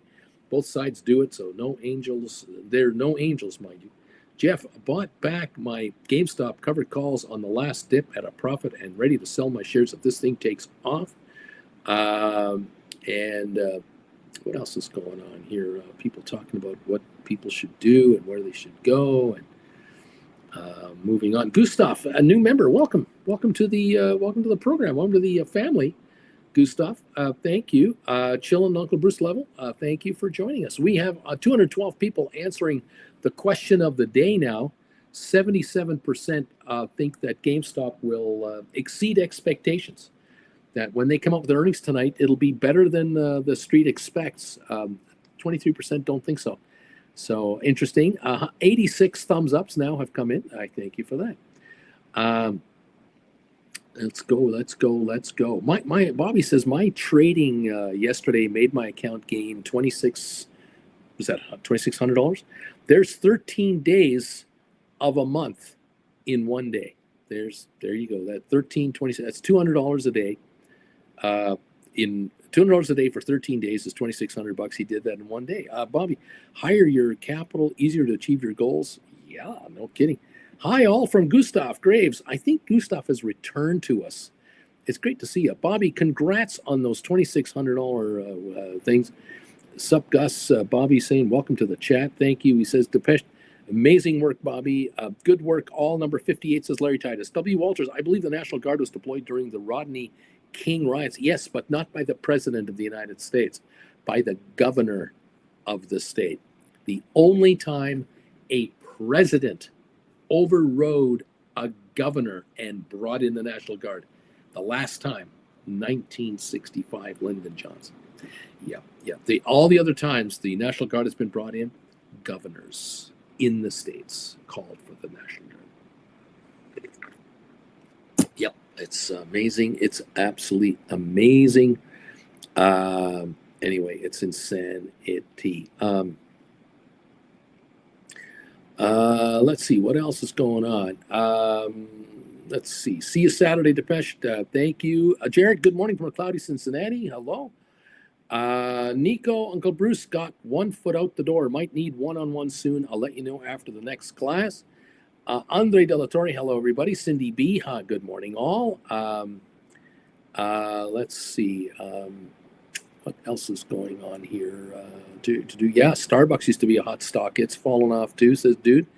Both sides do it, so no angels. There are no angels, mind you. Jeff, bought back my GameStop covered calls on the last dip at a profit and ready to sell my shares if this thing takes off. What else is going on here? People talking about what people should do and where they should go. And moving on, Gustav, a new member. Welcome to the program. Welcome to the family, Gustav. Thank you. Chillin' Uncle Bruce level. Thank you for joining us. We have 212 people answering the question of the day now. 77% think that GameStop will exceed expectations. That when they come up with their earnings tonight, it'll be better than the street expects. 23% don't think so. So interesting. 86 thumbs ups now have come in. I thank you for that. Let's go. My Bobby says my trading yesterday made my account gain $2,600? There's 13 days of a month in one day. There you go. That 26. That's $200 a day. In $200 a day for 13 days is $2,600. He did that in one day. Bobby, higher your capital, easier to achieve your goals. Yeah, no kidding. Hi, all from Gustav Graves. I think Gustav has returned to us. It's great to see you, Bobby. Congrats on those $2,600 things. Sup, Gus? Bobby saying welcome to the chat. Thank you. He says Depeche. Amazing work, Bobby. Good work. All number 58 says Larry Titus. W. Walters, I believe the National Guard was deployed during the Rodney King riots. Yes, but not by the President of the United States, by the governor of the state. The only time a president overrode a governor and brought in the National Guard. The last time, 1965, Lyndon Johnson. Yeah. All the other times the National Guard has been brought in, governors in the states called for the National Guard. Yep, it's amazing. It's absolutely amazing. Anyway, it's insanity. Let's see what else is going on. Let's see. See you Saturday, Depeche. Thank you, Jared. Good morning from a cloudy Cincinnati. Hello. Nico, Uncle Bruce got 1 foot out the door. Might need one-on-one soon. I'll let you know after the next class. Andre De La Torre, hello everybody. Cindy B, good morning all. Let's see. What else is going on here to do? Yeah, Starbucks used to be a hot stock. It's fallen off too, says dude.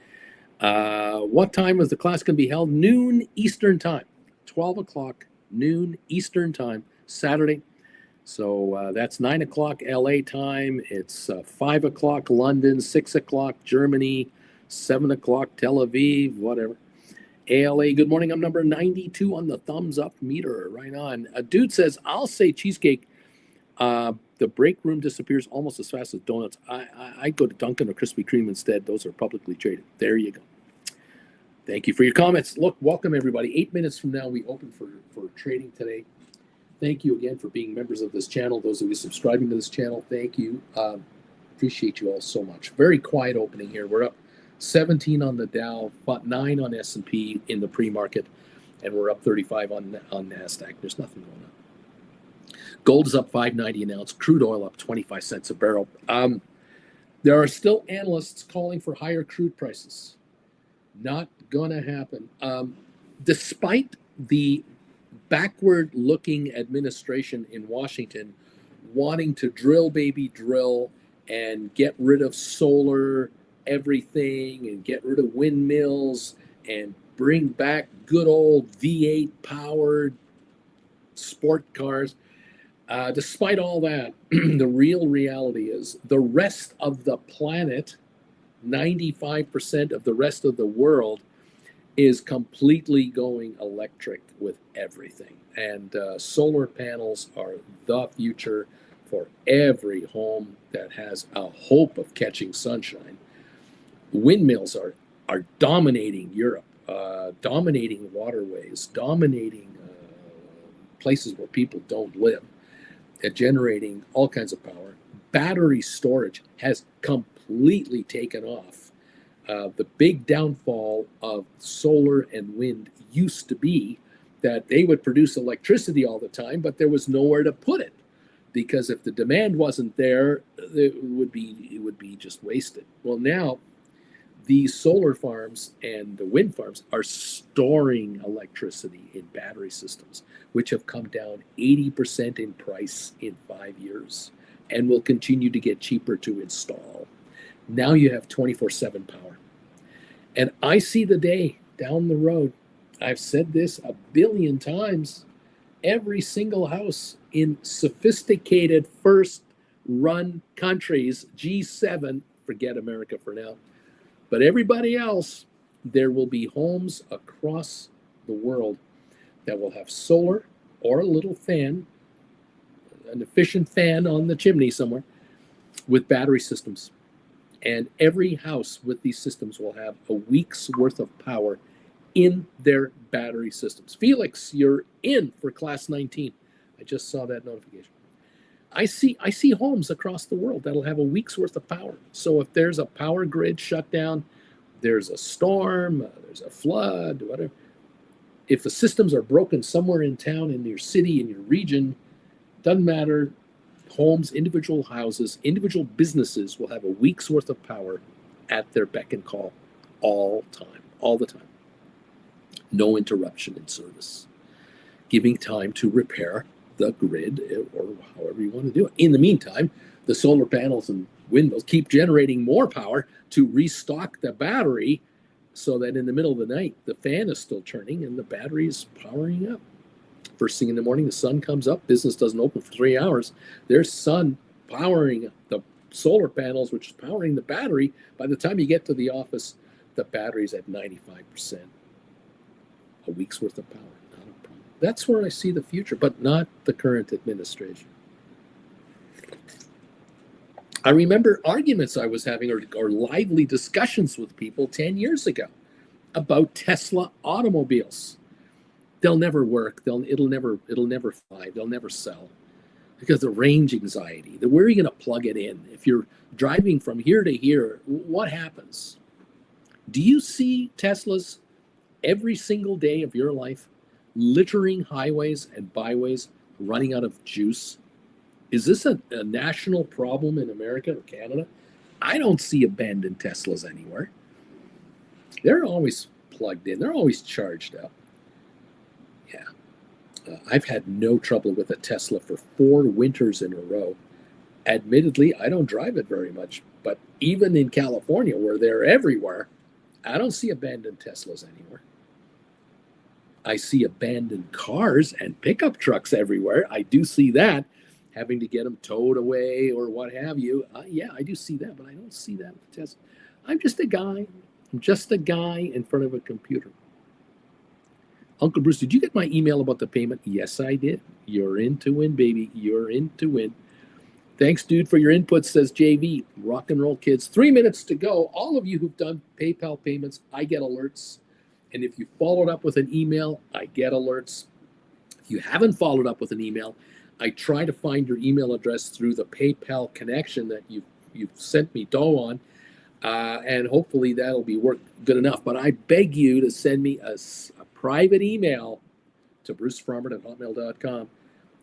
What time is the class going to be held? Noon Eastern time. 12 o'clock, noon Eastern time, Saturday. So that's 9 o'clock LA time. It's 5 o'clock London, 6 o'clock Germany, 7 o'clock Tel Aviv, whatever. ALA, good morning. I'm number 92 on the thumbs up meter. Right on. A dude says, I'll say cheesecake. The break room disappears almost as fast as donuts. I go to Dunkin' or Krispy Kreme instead. Those are publicly traded. There you go. Thank you for your comments. Look, welcome everybody. 8 minutes from now, we open for trading today. Thank you again for being members of this channel. Those of you subscribing to this channel, thank you. Appreciate you all so much. Very quiet opening here. We're up 17 on the Dow, about 9 on S&P in the pre-market, and we're up 35 on NASDAQ. There's nothing going on. Gold is up $5.90 an ounce. Crude oil up 25 cents a barrel. There are still analysts calling for higher crude prices. Not going to happen. Despite the backward-looking administration in Washington wanting to drill, baby, drill, and get rid of solar everything and get rid of windmills and bring back good old V8 powered sport cars. Despite all that, the real reality is the rest of the planet, 95% of the rest of the world, is completely going electric with everything. And solar panels are the future for every home that has a hope of catching sunshine. Windmills are dominating Europe, dominating waterways, dominating places where people don't live, generating all kinds of power. Battery storage has completely taken off. The big downfall of solar and wind used to be that they would produce electricity all the time, but there was nowhere to put it, because if the demand wasn't there, it would be just wasted. Well, now these solar farms and the wind farms are storing electricity in battery systems, which have come down 80% in price in 5 years and will continue to get cheaper to install. Now you have 24/7 power. And I see the day down the road. I've said this a billion times. Every single house in sophisticated first run countries, G7, forget America for now, but everybody else, there will be homes across the world that will have solar or a little fan, an efficient fan on the chimney somewhere, with battery systems. And every house with these systems will have a week's worth of power in their battery systems. Felix, you're in for class 19. I just saw that notification. I see homes across the world that'll have a week's worth of power. So if there's a power grid shutdown, there's a storm, there's a flood, whatever. If the systems are broken somewhere in town, in your city, in your region, doesn't matter. Homes, individual houses, individual businesses will have a week's worth of power at their beck and call all the time. No interruption in service. Giving time to repair the grid or however you want to do it. In the meantime, the solar panels and windmills keep generating more power to restock the battery so that in the middle of the night, the fan is still turning and the battery is powering up. First thing in the morning, the sun comes up, business doesn't open for 3 hours. There's sun powering the solar panels, which is powering the battery. By the time you get to the office, the battery's at 95%. A week's worth of power, not a problem. That's where I see the future, but not the current administration. I remember arguments I was having or lively discussions with people 10 years ago about Tesla automobiles. They'll never work. It'll never fly. They'll never sell because the range anxiety. Where are you going to plug it in? If you're driving from here to here, what happens? Do you see Teslas every single day of your life littering highways and byways, running out of juice? Is this a national problem in America or Canada? I don't see abandoned Teslas anywhere. They're always plugged in. They're always charged up. Yeah. I've had no trouble with a Tesla for 4 winters in a row. Admittedly, I don't drive it very much, but even in California, where they're everywhere, I don't see abandoned Teslas anymore. I see abandoned cars and pickup trucks everywhere. I do see that, having to get them towed away or what have you. Yeah, I do see that, but I don't see that with Tesla. I'm just a guy. I'm just a guy in front of a computer. Uncle Bruce, did you get my email about the payment? Yes, I did. You're in to win, baby. You're in to win. Thanks, dude, for your input, says JV. Rock and roll, kids. 3 minutes to go. All of you who've done PayPal payments, I get alerts. And if you followed up with an email, I get alerts. If you haven't followed up with an email, I try to find your email address through the PayPal connection that you've sent me dough on. And hopefully that'll be good enough. But I beg you to send me a private email to brucefrommert@hotmail.com.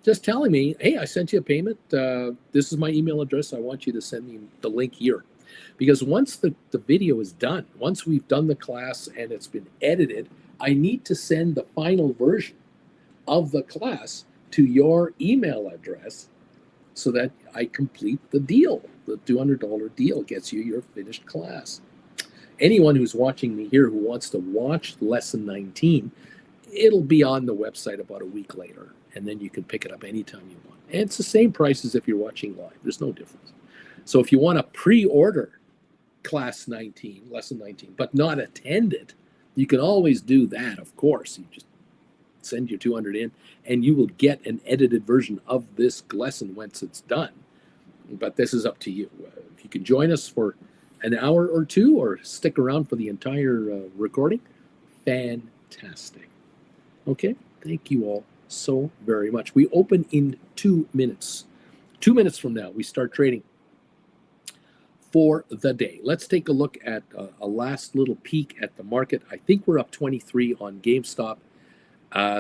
Just telling me, hey, I sent you a payment. This is my email address. I want you to send me the link here. Because once the video is done, once we've done the class and it's been edited, I need to send the final version of the class to your email address so that I complete the deal. The $200 deal gets you your finished class. Anyone who's watching me here who wants to watch lesson 19, it'll be on the website about a week later, and then you can pick it up anytime you want. And it's the same price as if you're watching live. There's no difference. So if you want to pre-order class 19, lesson 19, but not attend it, you can always do that, of course. You just send your 200 in, and you will get an edited version of this lesson once it's done. But this is up to you. If you can join us for an hour or two or stick around for the entire recording, fantastic. Okay, thank you all so very much. We open in 2 minutes. 2 minutes from now, we start trading for the day. Let's take a look at a last little peek at the market. I think we're up 23 on GameStop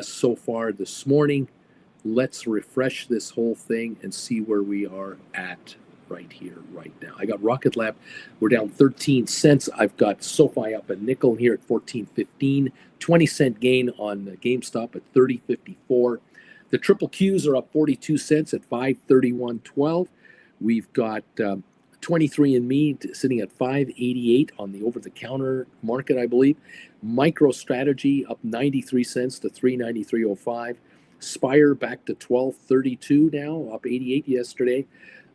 so far this morning. Let's refresh this whole thing and see where we are at right here, right now. I got Rocket Lab. We're down 13 cents. I've got SoFi up a nickel here at 14.15. 20-cent gain on GameStop at 30.54. The triple Qs are up 42 cents at 531.12. We've got 23andMe sitting at 588 on the over-the-counter market, I believe. MicroStrategy up 93 cents to 393.05. Spire back to 12.32 now, up 88 yesterday.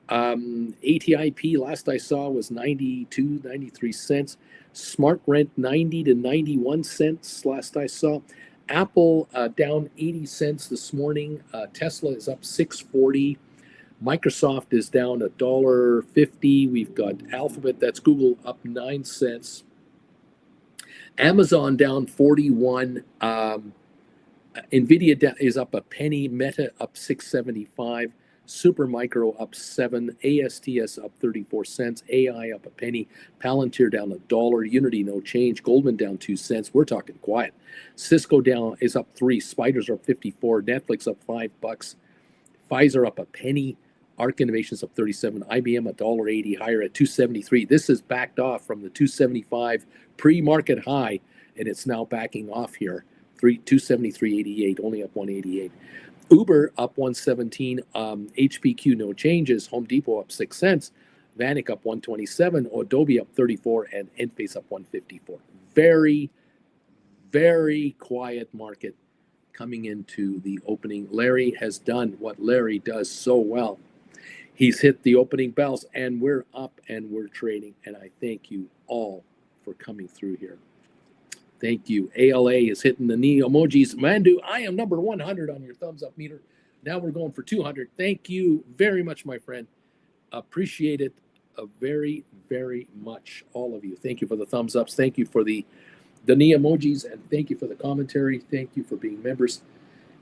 ATIP last I saw was 93 cents. Smart Rent 90 to 91 cents last I saw. Apple down 80 cents this morning. Tesla is up 6.40. Microsoft is down $1.50. We've got Alphabet, that's Google, up 9 cents. Amazon down 41. Nvidia is up a penny. Meta up 6.75. Supermicro up 7. ASTS up 34 cents. AI up a penny. Palantir down $1. Unity no change. Goldman down 2 cents. We're talking quiet. Cisco down is up 3. Spiders are up 54. Netflix up $5. Pfizer up a penny. Arc Innovations up 37. IBM $1.80 higher at 273. This is backed off from the 275 pre-market high, and it's now backing off here. 273.88, only up 188. Uber up 117. HPQ no changes. Home Depot up 6 cents. Vanik up 127. Adobe up 34, and Enphase up 154. Very, very quiet market coming into the opening. Larry has done what Larry does so well. He's hit the opening bells, and we're up and we're trading. And I thank you all for coming through here. Thank you. ALA is hitting the knee emojis. Mandu, I am number 100 on your thumbs up meter. Now we're going for 200. Thank you very much, my friend. Appreciate it very, very much, all of you. Thank you for the thumbs ups. Thank you for the knee emojis, and thank you for the commentary. Thank you for being members.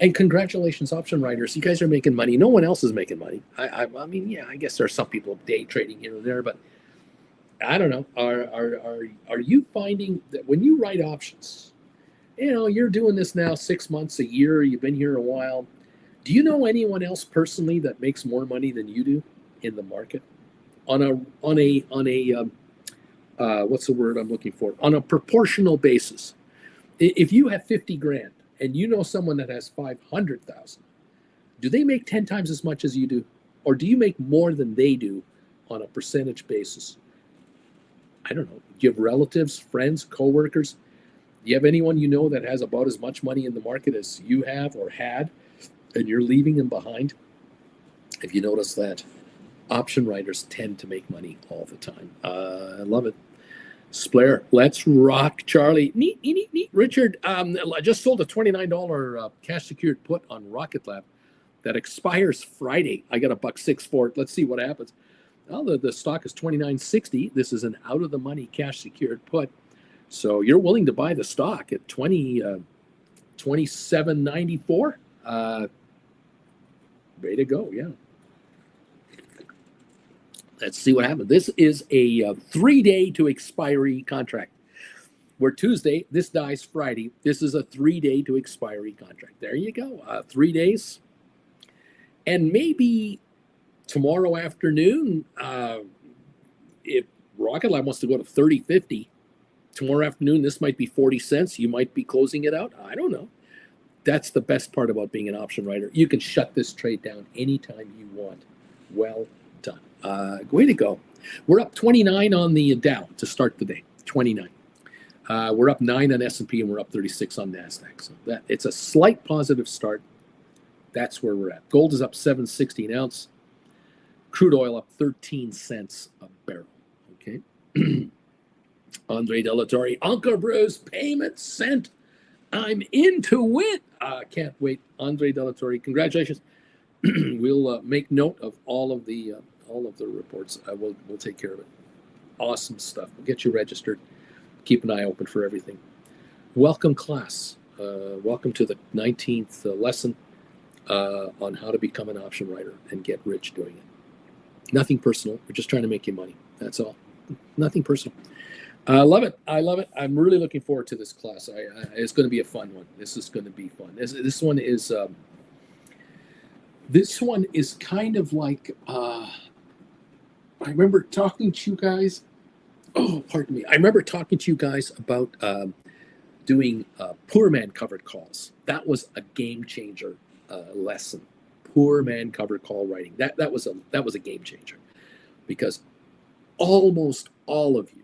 And congratulations, option writers. You guys are making money. No one else is making money. I mean, yeah, I guess there are some people day trading here and there, but I don't know. Are you finding that when you write options, you know, you're doing this now 6 months, a year, you've been here a while. Do you know anyone else personally that makes more money than you do in the market on a what's the word I'm looking for? On a proportional basis? If you have 50 grand and you know someone that has 500,000, do they make 10 times as much as you do? Or do you make more than they do on a percentage basis? I don't know. Do you have relatives, friends, coworkers? Do you have anyone you know that has about as much money in the market as you have or had, and you're leaving them behind? If you notice that option writers tend to make money all the time. I love it. Splair, let's rock, Charlie. Neat. Richard, I just sold a $29 cash secured put on Rocket Lab that expires Friday. I got $1.06 for it. Let's see what happens. Well, the stock is $29.60. This is an out of the money cash secured put. So you're willing to buy the stock at $27.94? Way to go, yeah. Let's see what happens. This is a 3-day to expiry contract. Where Tuesday, this dies Friday. This is a 3-day to expiry contract. There you go. 3 days. And maybe tomorrow afternoon, if Rocket Lab wants to go to 30.50, tomorrow afternoon, this might be 40 cents. You might be closing it out. I don't know. That's the best part about being an option writer. You can shut this trade down anytime you want. Well done. Way to go. We're up 29 on the Dow to start the day. 29. We're up 9 on S&P, and we're up 36 on NASDAQ. So it's a slight positive start. That's where we're at. Gold is up $7.60 an ounce. Crude oil up 13 cents a barrel. Okay. Andre Delatorre, Uncle Bruce, payment sent. I'm into it. Can't wait. Andre Delatorre, congratulations. We'll make note of all of the reports. We'll take care of it. Awesome stuff. We'll get you registered. Keep an eye open for everything. Welcome, class. Welcome to the 19th lesson on how to become an option writer and get rich doing it. Nothing personal. We're just trying to make you money. That's all. Nothing personal. I love it. I love it. I'm really looking forward to this class. It's going to be a fun one. This is going to be fun. This one is kind of like I remember talking to you guys. Oh, pardon me. I remember talking to you guys about doing poor man covered calls. That was a game changer lesson. Poor man covered call writing. That was a game changer, because almost all of you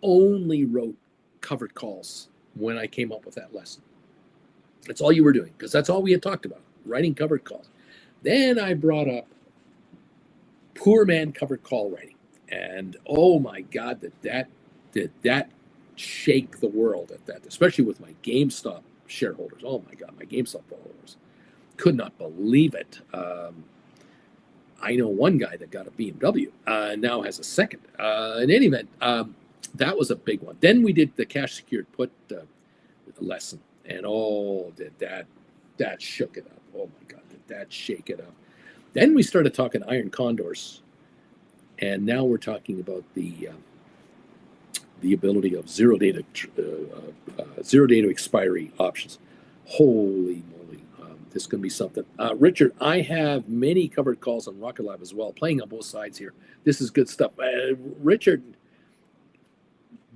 only wrote covered calls when I came up with that lesson. That's all you were doing, because that's all we had talked about, writing covered calls. Then I brought up poor man covered call writing, and oh my God, did that shake the world at that, especially with my GameStop shareholders. Oh my God, my GameStop followers could not believe it. I know one guy that got a BMW, now has a second. In any event, that was a big one. Then we did the cash secured put lesson, and oh, did that shook it up. Oh my God, did that shake it up. Then we started talking iron condors, and now we're talking about the ability of zero day to expiry options. Holy moly, this is going to be something. Richard, I have many covered calls on Rocket Lab as well, playing on both sides here. This is good stuff. Richard,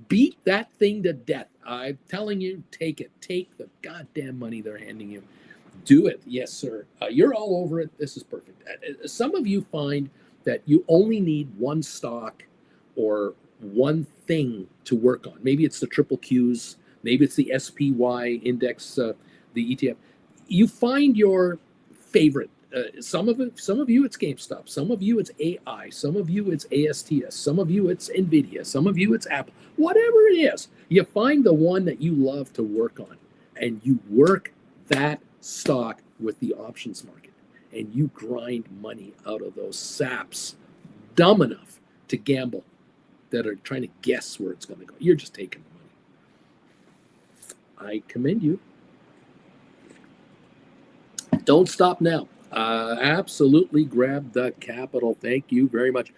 beat that thing to death. I'm telling you, take it. Take the goddamn money they're handing you. Do it. Yes, sir. You're all over it. This is perfect. Some of you find that you only need one stock or one thing to work on. Maybe it's the triple Qs. Maybe it's the SPY index, the ETF. You find your favorite. Some of you it's GameStop. Some of you it's AI. Some of you it's ASTS. Some of you it's NVIDIA. Some of you it's Apple. Whatever it is, you find the one that you love to work on, and you work that stock with the options market, and you grind money out of those saps dumb enough to gamble, that are trying to guess where it's going to go. You're just taking the money. I commend you. Don't stop now. Absolutely grab the capital. Thank you very much.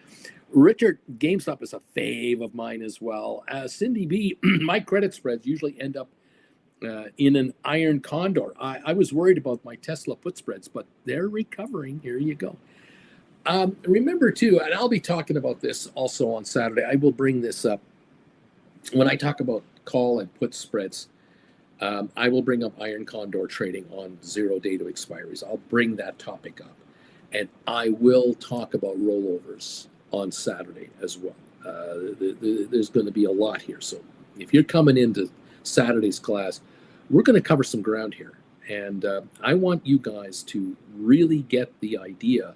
Richard, GameStop is a fave of mine as well. Cindy B, my credit spreads usually end up in an iron condor. I was worried about my Tesla put spreads, but they're recovering. Here you go. Remember too, and I'll be talking about this also on Saturday. I will bring this up when I talk about call and put spreads. I will bring up iron condor trading on 0 day to expiries. I'll bring that topic up. And I will talk about rollovers on Saturday as well. There's going to be a lot here. So if you're coming into Saturday's class, we're going to cover some ground here. And I want you guys to really get the idea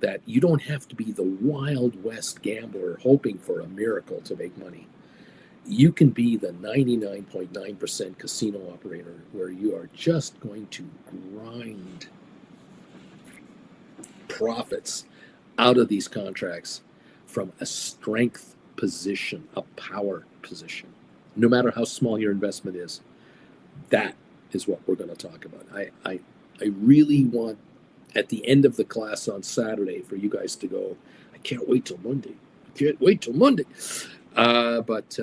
that you don't have to be the Wild West gambler hoping for a miracle to make money. You can be the 99.9% casino operator where you are just going to grind profits out of these contracts from a strength position, a power position. No matter how small your investment is, that is what we're going to talk about. I really want, at the end of the class on Saturday, for you guys to go, I can't wait till Monday. I can't wait till Monday. But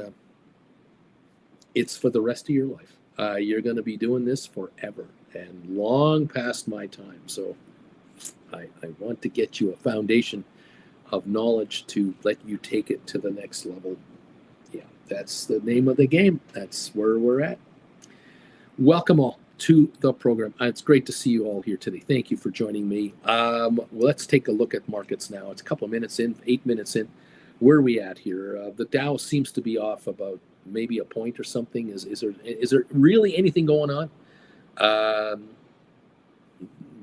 it's for the rest of your life. You're going to be doing this forever and long past my time. So I want to get you a foundation of knowledge to let you take it to the next level. Yeah, that's the name of the game. That's where we're at. Welcome all to the program. It's great to see you all here today. Thank you for joining me. Let's take a look at markets now. It's a couple of minutes in, 8 minutes in. Where are we at here? The Dow seems to be off about maybe a point or something. Is there really anything going on?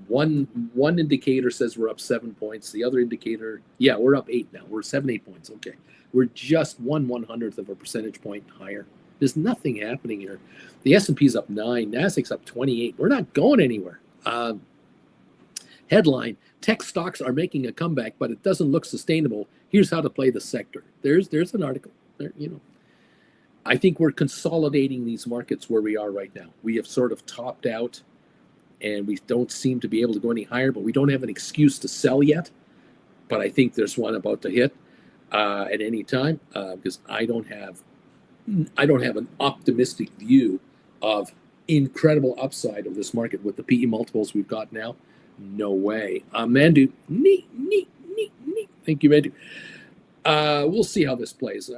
One indicator says we're up 7 points. The other indicator, yeah, we're up 8 now. We're 7-8 points. Okay, we're just 1/100th of a percentage point higher. There's nothing happening here. The S&P is up 9. Nasdaq's up 28. We're not going anywhere. Headline: tech stocks are making a comeback, but it doesn't look sustainable. Here's how to play the sector. There's an article there. I think we're consolidating these markets where we are right now. We have sort of topped out, and we don't seem to be able to go any higher, but we don't have an excuse to sell yet. But I think there's one about to hit at any time because I don't have an optimistic view of incredible upside of this market with the PE multiples we've got now. No way. Mandu, neat. Thank you, Mandu. We'll see how this plays.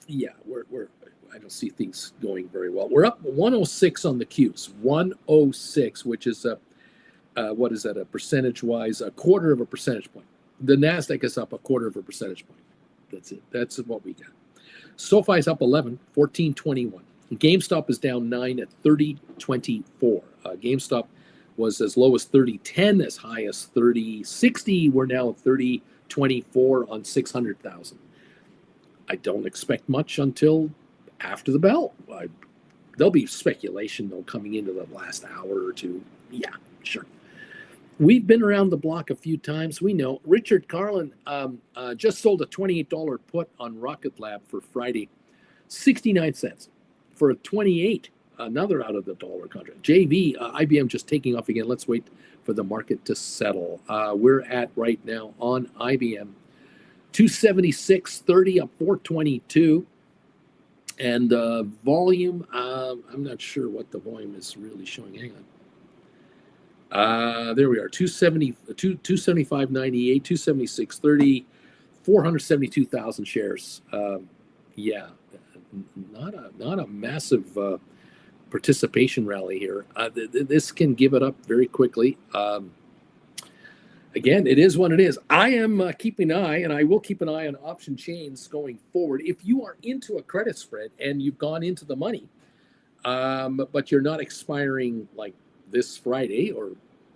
Yeah, I don't see things going very well. We're up 106 on the Qs, 106, which is what is that, a percentage-wise, a quarter of a percentage point. The Nasdaq is up a quarter of a percentage point. That's it. That's what we got. SoFi is up 11, 14.21. GameStop is down 9 at 30.24. GameStop was as low as 30.10, as high as 30.60. We're now at 30.24 on 600,000. I don't expect much until after the bell. There'll be speculation, though, coming into the last hour or two. Yeah, sure. We've been around the block a few times. We know. Richard Carlin just sold a $28 put on Rocket Lab for Friday, 69 cents for a 28. Another out of the dollar contract. JV, IBM just taking off again. Let's wait for the market to settle. We're at right now on IBM 276.30 up 422. And volume, I'm not sure what the volume is really showing. Hang on. There we are, 275.98, 276.30, 472,000 shares. Yeah, not a massive participation rally here. This can give it up very quickly. Again, it is what it is. I am keeping an eye, and I will keep an eye on option chains going forward. If you are into a credit spread and you've gone into the money, but you're not expiring like this Friday, or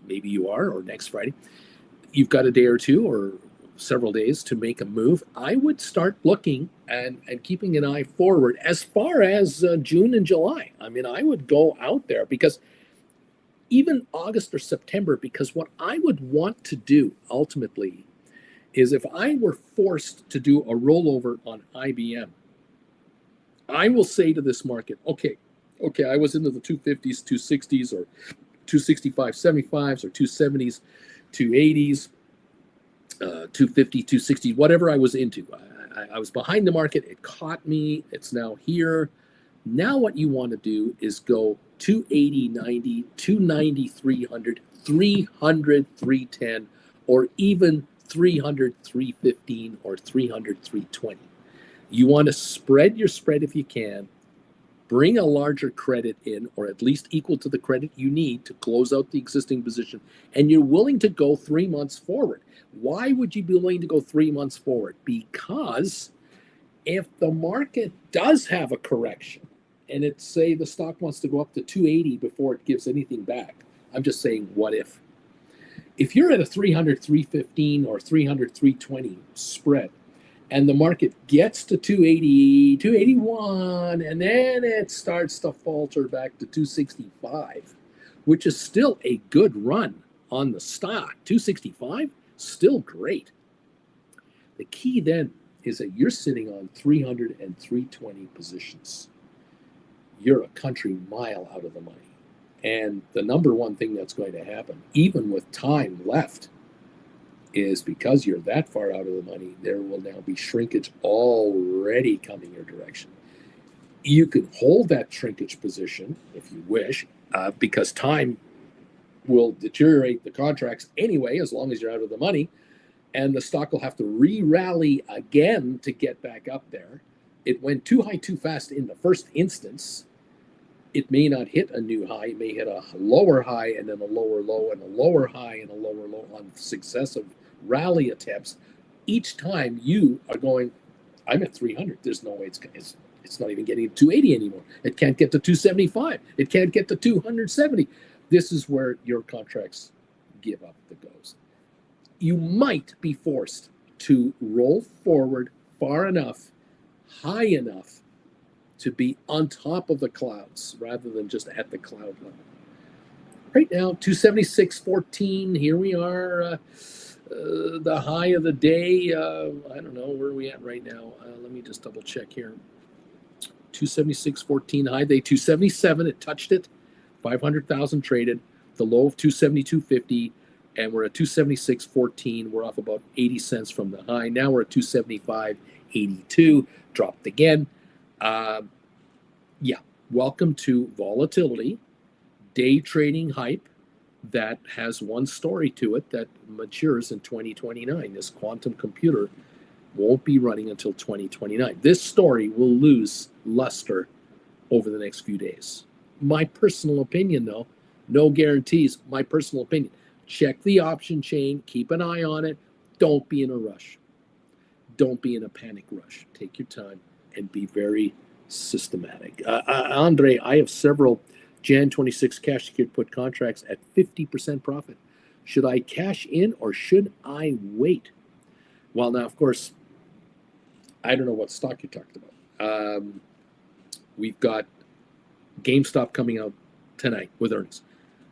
maybe you are, or next Friday, you've got a day or two or several days to make a move, I would start looking and keeping an eye forward as far as June and July. I mean, I would go out there because even August or September, because what I would want to do ultimately is if I were forced to do a rollover on IBM, I will say to this market, okay, I was into the 250s, 260s, or 265, 75s, or 270s, 280s, 250, 260, whatever I was into. I was behind the market. It caught me. It's now here. Now what you want to do is go 280, 90, 290, 300, 300, 310, or even 300, 315, or 300, 320. You want to spread your spread if you can. bring a larger credit in, or at least equal to the credit you need to close out the existing position, and you're willing to go 3 months forward. Why would you be willing to go 3 months forward? Because if the market does have a correction, and it's say the stock wants to go up to 280 before it gives anything back, I'm just saying, what if? If you're at a 300, 315 or 300, 320 spread, and the market gets to 280, 281, and then it starts to falter back to 265, which is still a good run on the stock. 265, still great. The key then is that you're sitting on 300 and 320 positions. You're a country mile out of the money. And the number one thing that's going to happen, even with time left, is because you're that far out of the money, there will now be shrinkage already coming your direction. You can hold that shrinkage position if you wish, because time will deteriorate the contracts anyway, as long as you're out of the money, and the stock will have to re-rally again to get back up there. It went too high too fast in the first instance. It may not hit a new high. It may hit a lower high and then a lower low and a lower high and a lower low on successive rally attempts. Each time you are going, I'm at 300. There's no way it's not even getting to 280 anymore. It can't get to 275. It can't get to 270. This is where your contracts give up the ghost. You might be forced to roll forward far enough, high enough, to be on top of the clouds rather than just at the cloud level. Right now, 276.14. Here we are. The high of the day. I don't know where are we at right now. Let me just double check here. 276.14 high day. 277. It touched it. 500,000 traded. The low of 272.50, and we're at 276.14. We're off about 80 cents from the high. Now we're at 275.82. Dropped again. Yeah, welcome to volatility, day trading hype that has one story to it that matures in 2029. This quantum computer won't be running until 2029. This story will lose luster over the next few days. My personal opinion, though, no guarantees, my personal opinion. Check the option chain, keep an eye on it. Don't be in a rush. Don't be in a panic rush. Take your time and be very systematic. Andre, I have several Jan 26 cash secured put contracts at 50% profit. Should I cash in or should I wait? Well, now, of course, I don't know what stock you talked about. We've got GameStop coming out tonight with earnings.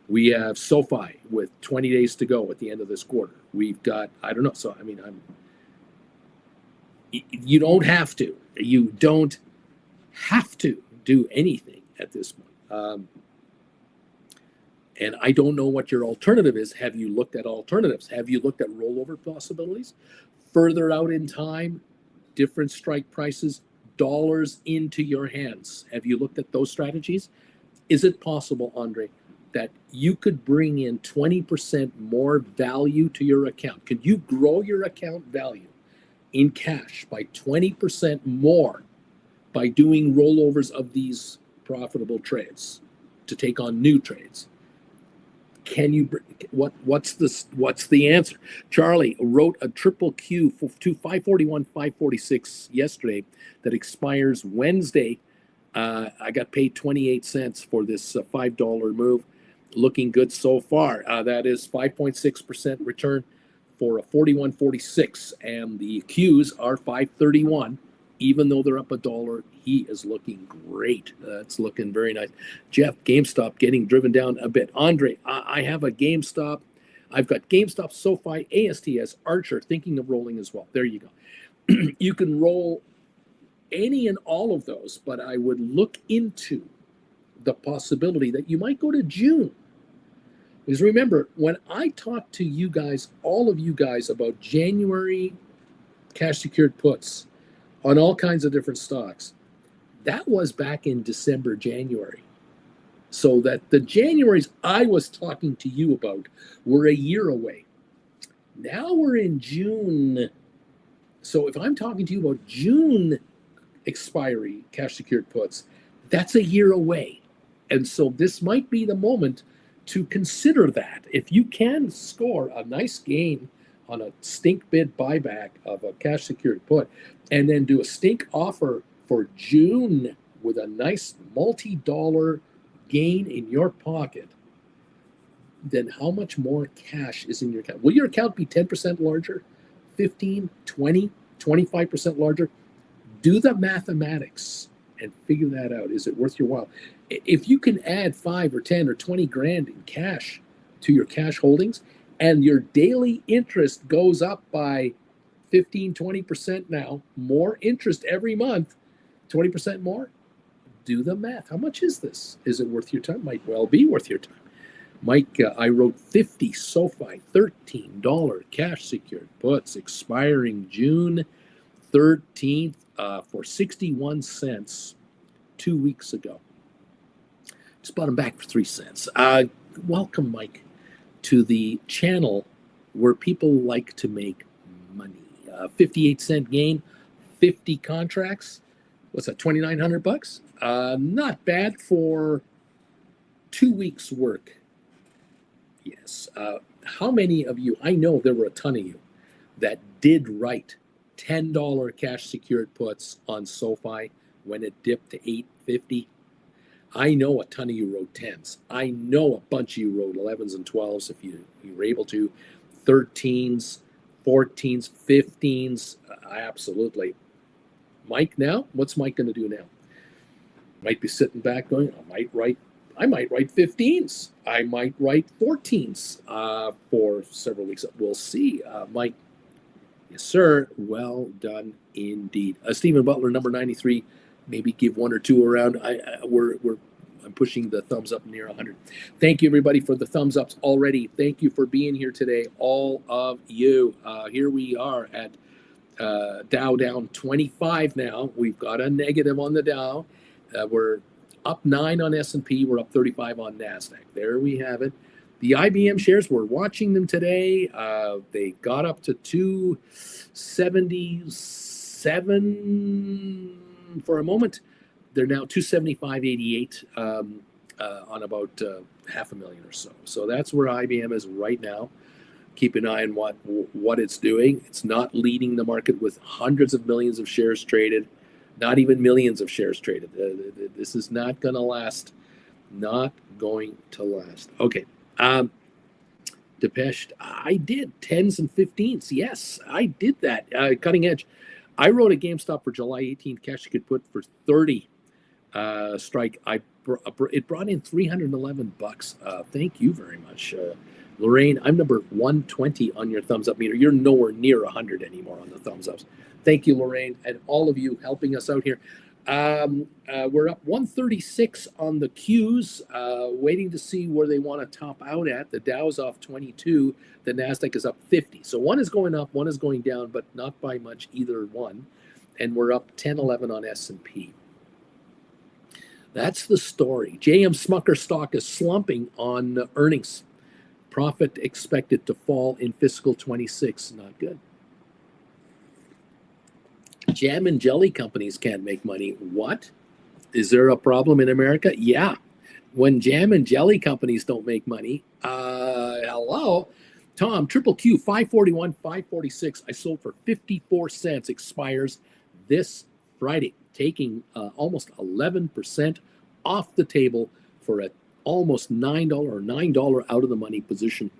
We have SoFi with 20 days to go at the end of this quarter. We've got, I don't know. So, I mean, you don't have to. You don't have to do anything at this point. And I don't know what your alternative is. Have you looked at alternatives? Have you looked at rollover possibilities? Further out in time, different strike prices, dollars into your hands. Have you looked at those strategies? Is it possible, Andre, that you could bring in 20% more value to your account? Could you grow your account value in cash by 20% more by doing rollovers of these profitable trades to take on new trades? Can you, what's the answer? Charlie wrote a triple Q for 541, 546 yesterday that expires Wednesday. I got paid 28 cents for this $5 move. Looking good so far. That is 5.6% return for a 41.46, and the Qs are 531. Even though they're up $1, he is looking great. It's looking very nice. Jeff, GameStop getting driven down a bit. Andre, I have a GameStop. I've got GameStop, SoFi, ASTS, Archer, thinking of rolling as well. There you go. You can roll any and all of those, but I would look into the possibility that you might go to June. Because remember, when I talked to you guys, all of you guys, about January cash secured puts on all kinds of different stocks, that was back in December, January. So that the Januaries I was talking to you about were a year away. Now we're in June. So if I'm talking to you about June expiry cash secured puts, That's a year away. And so this might be the moment to consider that. If you can score a nice gain on a stink bid buyback of a cash secured put, and then do a stink offer for June with a nice multi-dollar gain in your pocket, then how much more cash is in your account? Will your account be 10% larger, 15, 20, 25% larger? Do the mathematics and figure that out. Is it worth your while? If you can add 5 or 10 or 20 grand in cash to your cash holdings, and your daily interest goes up by 15, 20% now, more interest every month, 20% more, do the math. How much is this? Is it worth your time? Might well be worth your time. Mike, I wrote 50 SoFi, $13 cash secured puts expiring June 13th for 61 cents 2 weeks ago. Just bought them back for 3 cents. Welcome, Mike, to the channel where people like to make money. 58-cent gain, 50 contracts. What's that, $2,900? Not bad for 2 weeks' work. Yes. How many of you, I know there were a ton of you that did write $10 cash secured puts on SoFi when it dipped to $8.50. I know a ton of you wrote 10s. I know a bunch of you wrote 11s and 12s if you were able to, 13s, 14s, 15s. Absolutely. Mike now? What's Mike going to do now? Might be sitting back going, I might write 15s. I might write 14s for several weeks. We'll see. Mike, yes, sir. Well done indeed. Stephen Butler, number 93. Maybe give one or two around. I'm pushing the thumbs up near 100. Thank you, everybody, for the thumbs ups already. Thank you for being here today, all of you. Here we are at Dow down 25 now. We've got a negative on the Dow. We're up 9 on S&P. We're up 35 on NASDAQ. There we have it. The IBM shares, we're watching them today. They got up to 277 for a moment. They're now 275.88 on about 500,000 or so. So that's where IBM is right now. Keep an eye on what it's doing. It's not leading the market with hundreds of millions of shares traded, not even millions of shares traded. This is not going to last. Not going to last. Okay. Depeche, I did 10s and 15s. Yes, I did that. Cutting edge. I wrote a GameStop for July 18th cash you could put for 30 strike. It brought in $311. Thank you very much. Lorraine, I'm number 120 on your thumbs up meter. You're nowhere near 100 anymore on the thumbs ups. Thank you, Lorraine, and all of you helping us out here. We're up 136 on the Qs, waiting to see where they want to top out at. The Dow's off 22. The NASDAQ is up 50. So one is going up, one is going down, but not by much either one. And we're up 10, 11 on S&P. That's the story. JM Smucker stock is slumping on earnings. Profit expected to fall in fiscal 26. Not good. Jam and jelly companies can't make money. What? Is there a problem in America? Yeah. When jam and jelly companies don't make money, hello. Tom, triple Q, 541, 546. I sold for 54 cents. Expires this Friday, taking almost 11% off the table for a almost $9 or $9 out of the money position.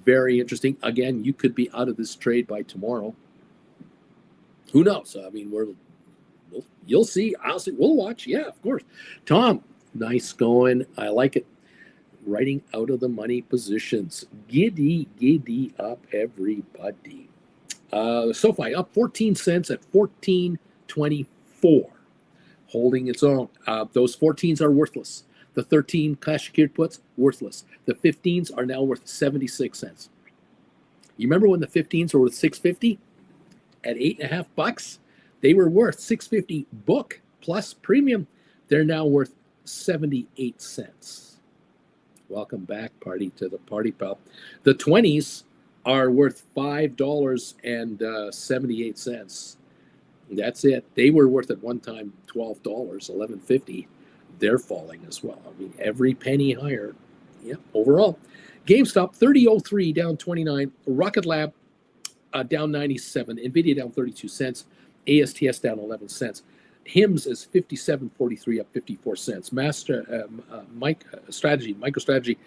Very interesting. Again, you could be out of this trade by tomorrow. Who knows? I mean, you'll see. I'll see. We'll watch. Yeah, of course. Tom, nice going. I like it. Writing out of the money positions. Giddy up, everybody. SoFi up 14 cents at 14.24, holding its own. Those 14s are worthless. The 13 cash secured puts, worthless. The 15s are now worth 76 cents. You remember when the 15s were worth $6.50? At $8.50, they were worth $6.50 book plus premium. They're now worth 78 cents. Welcome back, party, to the party, pal. The 20s are worth $5.78. That's it. They were worth at one time $12, $11.50. They're falling as well. I mean, every penny higher. Yeah, overall. GameStop 30.03 down 29. Rocket Lab down 97. Nvidia down 32 cents. ASTS down 11 cents. HIMS is 57.43 up 54 cents. MicroStrategy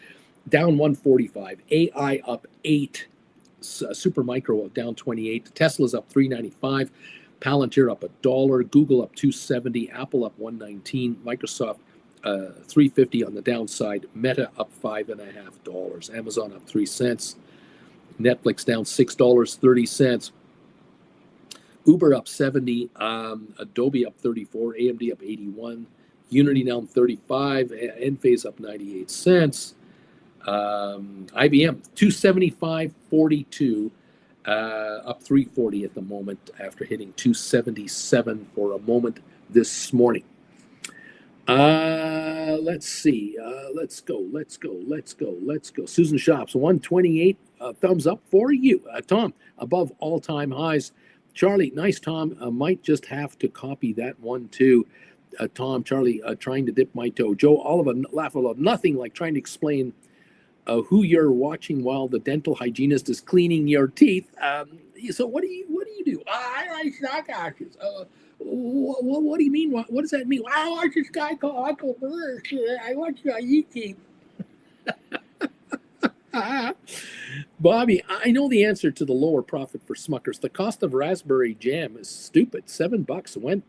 down 145. AI up 8. Supermicro down 28. Tesla's up 3.95. Palantir up $1. Google up 2.70. Apple up 1.19. Microsoft 3.50 on the downside. Meta up $5.50. Amazon up 3 cents. Netflix down $6.30. Uber up 70. Adobe up 34. AMD up 81. Unity down 35. Enphase up 98 cents. IBM 275.42. Up 340 at the moment after hitting 277 for a moment this morning. Let's see. Let's go. Susan Shops 128. Thumbs up for you, Tom. Above all-time highs. Charlie, nice, Tom. Might just have to copy that one too. Tom, Charlie, trying to dip my toe. Joe Oliver, laugh aloud. Nothing like trying to explain who you're watching while the dental hygienist is cleaning your teeth. So what do you do? I like stock options. What do you mean? What does that mean? I watch this guy called Uncle Bert. I watch you on YouTube. Bobby, I know the answer to the lower profit for Smuckers. The cost of raspberry jam is stupid. $7 went.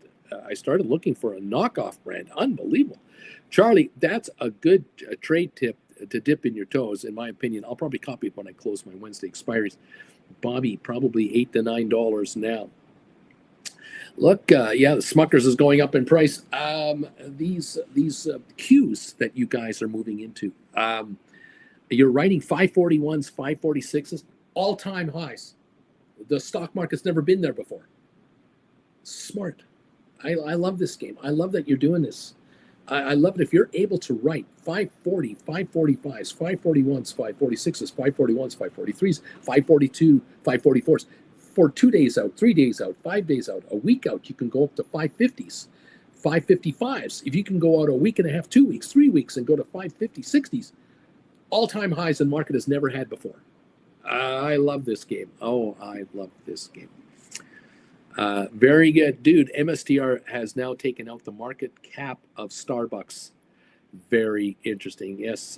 I started looking for a knockoff brand. Unbelievable. Charlie, that's a good trade tip to dip in your toes, in my opinion. I'll probably copy it when I close my Wednesday expiries. Bobby, probably $8 to $9 now. Look, yeah, the Smuckers is going up in price. These cues that you guys are moving into, you're writing 541s, 546s, all-time highs. The stock market's never been there before. Smart. I love this game. I love that you're doing this. I love it if you're able to write 540, 545s, 541s, 546s, 541s, 543s, 542, 544s for 2 days out, 3 days out, 5 days out, a week out. You can go up to 550s, 555s. If you can go out a week and a half, 2 weeks, 3 weeks, and go to 550, 60s, all-time highs the market has never had before. I love this game. Oh, I love this game. Very good. Dude, MSTR has now taken out the market cap of Starbucks. Very interesting. Yes,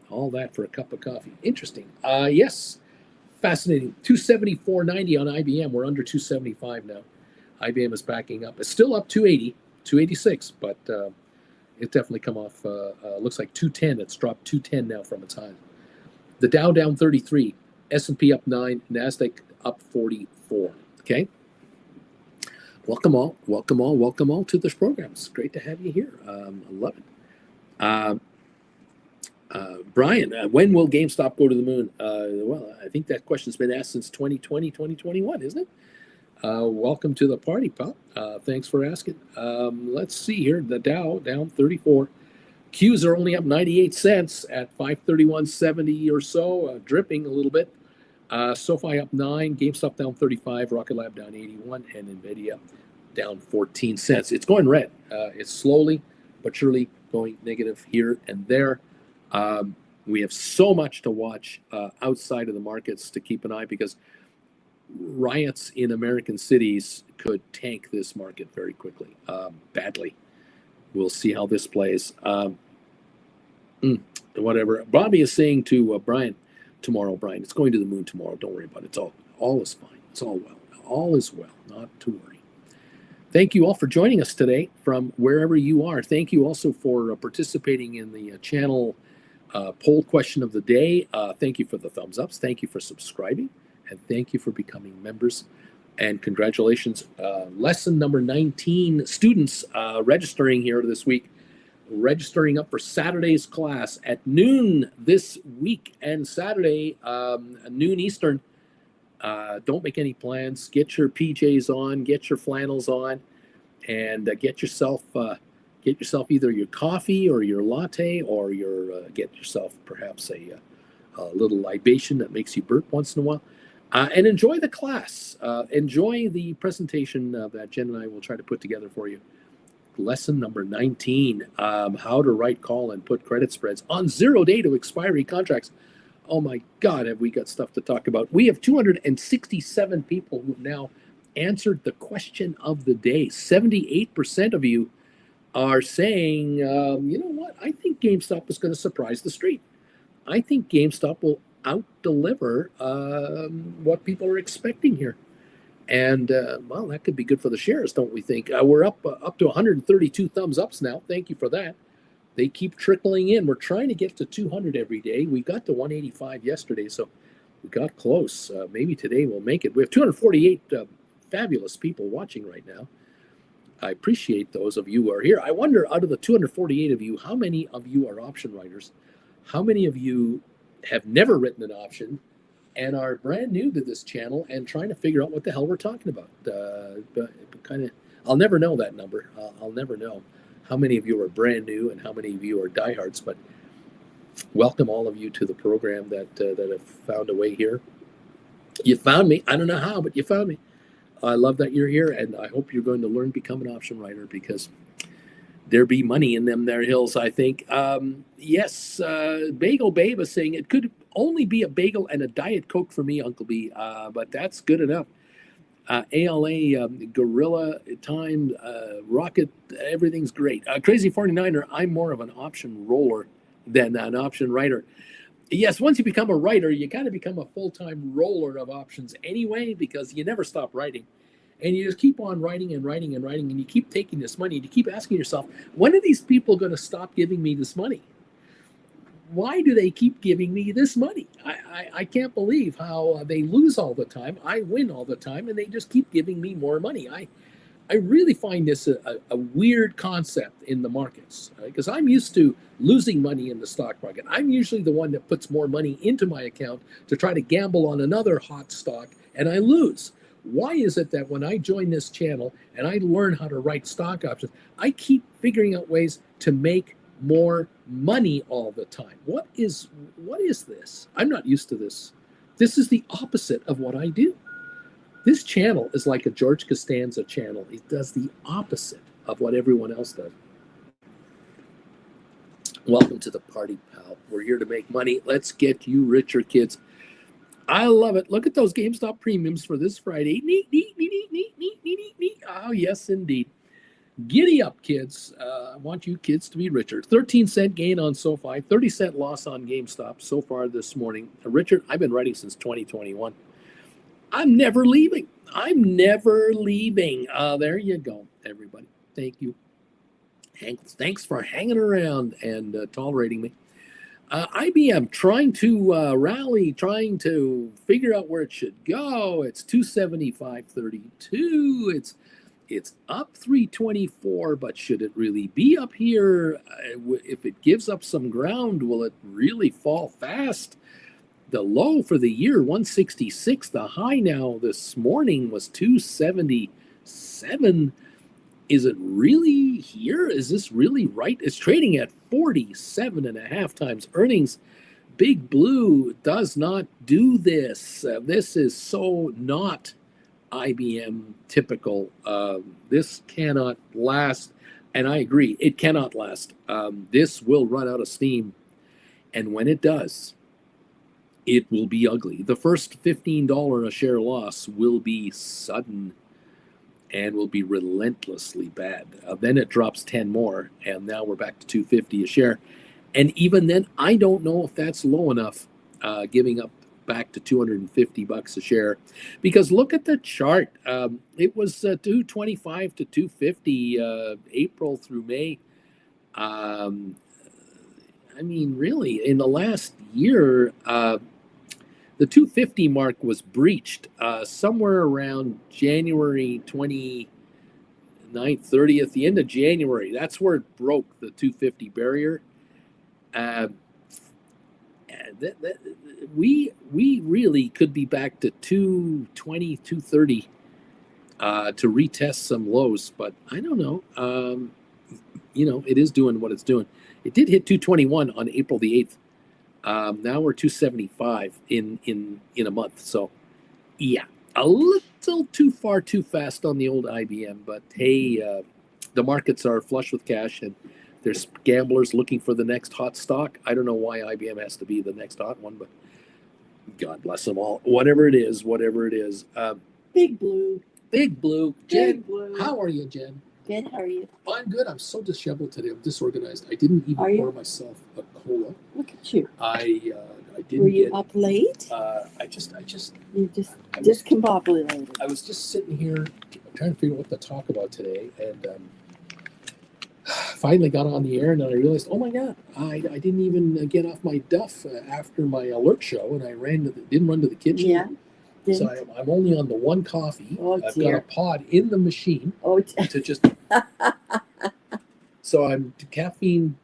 all that for a cup of coffee. Interesting. Yes, fascinating. 274.90 on IBM. We're under 275 now. IBM is backing up. It's still up 280, 286, but it definitely come off. Looks like 210. It's dropped 210 now from its high. The Dow down 33. S&P up 9. NASDAQ up 44. Okay. Welcome all to this program. It's great to have you here. I love it. Brian, when will GameStop go to the moon? Well, I think that question's been asked since 2020, 2021, isn't it? Welcome to the party, pal. Thanks for asking. Let's see here. The Dow down 34. Qs are only up 98 cents at 531.70 or so, dripping a little bit. SoFi up 9, GameStop down 35, Rocket Lab down 81, and NVIDIA down 14 cents. It's going red. It's slowly but surely going negative here and there. We have so much to watch outside of the markets to keep an eye, because riots in American cities could tank this market very quickly, badly. We'll see how this plays. Whatever. Bobby is saying to Brian, tomorrow, Brian, it's going to the moon tomorrow. Don't worry about it. It's all is fine. It's all well. All is well. Not to worry. Thank you all for joining us today from wherever you are. Thank you also for participating in the channel poll question of the day. Thank you for the thumbs ups. Thank you for subscribing. And thank you for becoming members. And congratulations. Lesson number 19 students registering here this week. Registering up for Saturday's class at noon this week, and Saturday, noon Eastern. Don't make any plans. Get your PJs on, get your flannels on, and get yourself either your coffee or your latte, or get yourself perhaps a little libation that makes you burp once in a while. And enjoy the class. Enjoy the presentation that Jen and I will try to put together for you. Lesson number 19, how to write, call, and put credit spreads on 0-day to expiry contracts. Oh my God, have we got stuff to talk about. We have 267 people who have now answered the question of the day. 78% of you are saying, you know what, I think GameStop is going to surprise the street. I think GameStop will out-deliver what people are expecting here. And, well, that could be good for the shares, don't we think? We're up to 132 thumbs ups now. Thank you for that. They keep trickling in. We're trying to get to 200 every day. We got to 185 yesterday, so we got close. Maybe today we'll make it. We have 248 fabulous people watching right now. I appreciate those of you who are here. I wonder, out of the 248 of you, how many of you are option writers? How many of you have never written an option and are brand new to this channel and trying to figure out what the hell we're talking about? I'll never know that number. I'll never know how many of you are brand new and how many of you are diehards, but welcome all of you to the program that have found a way here. You found me. I don't know how, but you found me. I love that you're here, and I hope you're going to learn to become an option writer, because there be money in them there hills, I think. Yes, Bagel Babe is saying it could only be a bagel and a Diet Coke for me, Uncle B, but that's good enough. ALA, Gorilla Time, Rocket, everything's great. Crazy 49er, I'm more of an option roller than an option writer. Yes, once you become a writer, you got to become a full-time roller of options anyway, because you never stop writing. And you just keep on writing and writing and writing, and you keep taking this money, and you keep asking yourself, when are these people going to stop giving me this money? Why do they keep giving me this money? I can't believe how they lose all the time. I win all the time, and they just keep giving me more money. I really find this a weird concept in the markets, because I'm used to losing money in the stock market. I'm usually the one that puts more money into my account to try to gamble on another hot stock, and I lose. Why is it that when I join this channel and I learn how to write stock options, I keep figuring out ways to make more money all the time? What is this? I'm not used to this. This is the opposite of what I do. This channel is like a George Costanza channel. It does the opposite of what everyone else does. Welcome to the party, pal. We're here to make money. Let's get you richer, kids. I love it. Look at those GameStop premiums for this Friday. Neat, neat, neat, neat, neat, neat, neat, neat, neat. Oh, yes, indeed. Giddy up, kids. I want you kids to be richer. 13-cent gain on SoFi, 30-cent loss on GameStop so far this morning. Richard, I've been writing since 2021. I'm never leaving. I'm never leaving. There you go, everybody. Thank you. Thanks for hanging around and tolerating me. IBM trying to rally, trying to figure out where it should go. It's 275.32. It's up 324, but should it really be up here? If it gives up some ground, will it really fall fast? The low for the year, 166. The high now this morning was 277. Is it really here? Is this really right? It's trading at 47.5 times earnings. Big Blue does not do this. This is so not IBM typical. This cannot last. And I agree, it cannot last. This will run out of steam. And when it does, it will be ugly. The first $15 a share loss will be sudden and will be relentlessly bad. Then it drops 10 more, and now we're back to 250 a share. And even then, I don't know if that's low enough, giving up back to $250 a share, because look at the chart. It was 225 to 250 April through May. I mean, really, in the last year, the 250 mark was breached somewhere around January 29th, 30th, the end of January. That's where it broke the 250 barrier. We really could be back to 220, 230 to retest some lows, but I don't know. It is doing what it's doing. It did hit 221 on April the 8th. Now we're 275 in a month. So Yeah, a little too far too fast on the old IBM, but hey, the markets are flush with cash and there's gamblers looking for the next hot stock. I don't know why IBM has to be the next hot one, but God bless them all. Whatever it is, whatever it is. Big Blue. Big Blue. Jen, Big Blue. how are you, Jen? Good, how are you? I'm good. I'm so disheveled today. I'm disorganized. I didn't even pour myself a cola. Look at you. I didn't. Were you up late? I just. You just discombobulated. I was just sitting here trying to figure out what to talk about today, and finally got on the air, and then I realized, oh my God, I didn't even get off my duff after my alert show, and I didn't run to the kitchen. Yeah. So I'm only on the one coffee. Oh, I've dear. got a pod in the machine to just. So I'm caffeine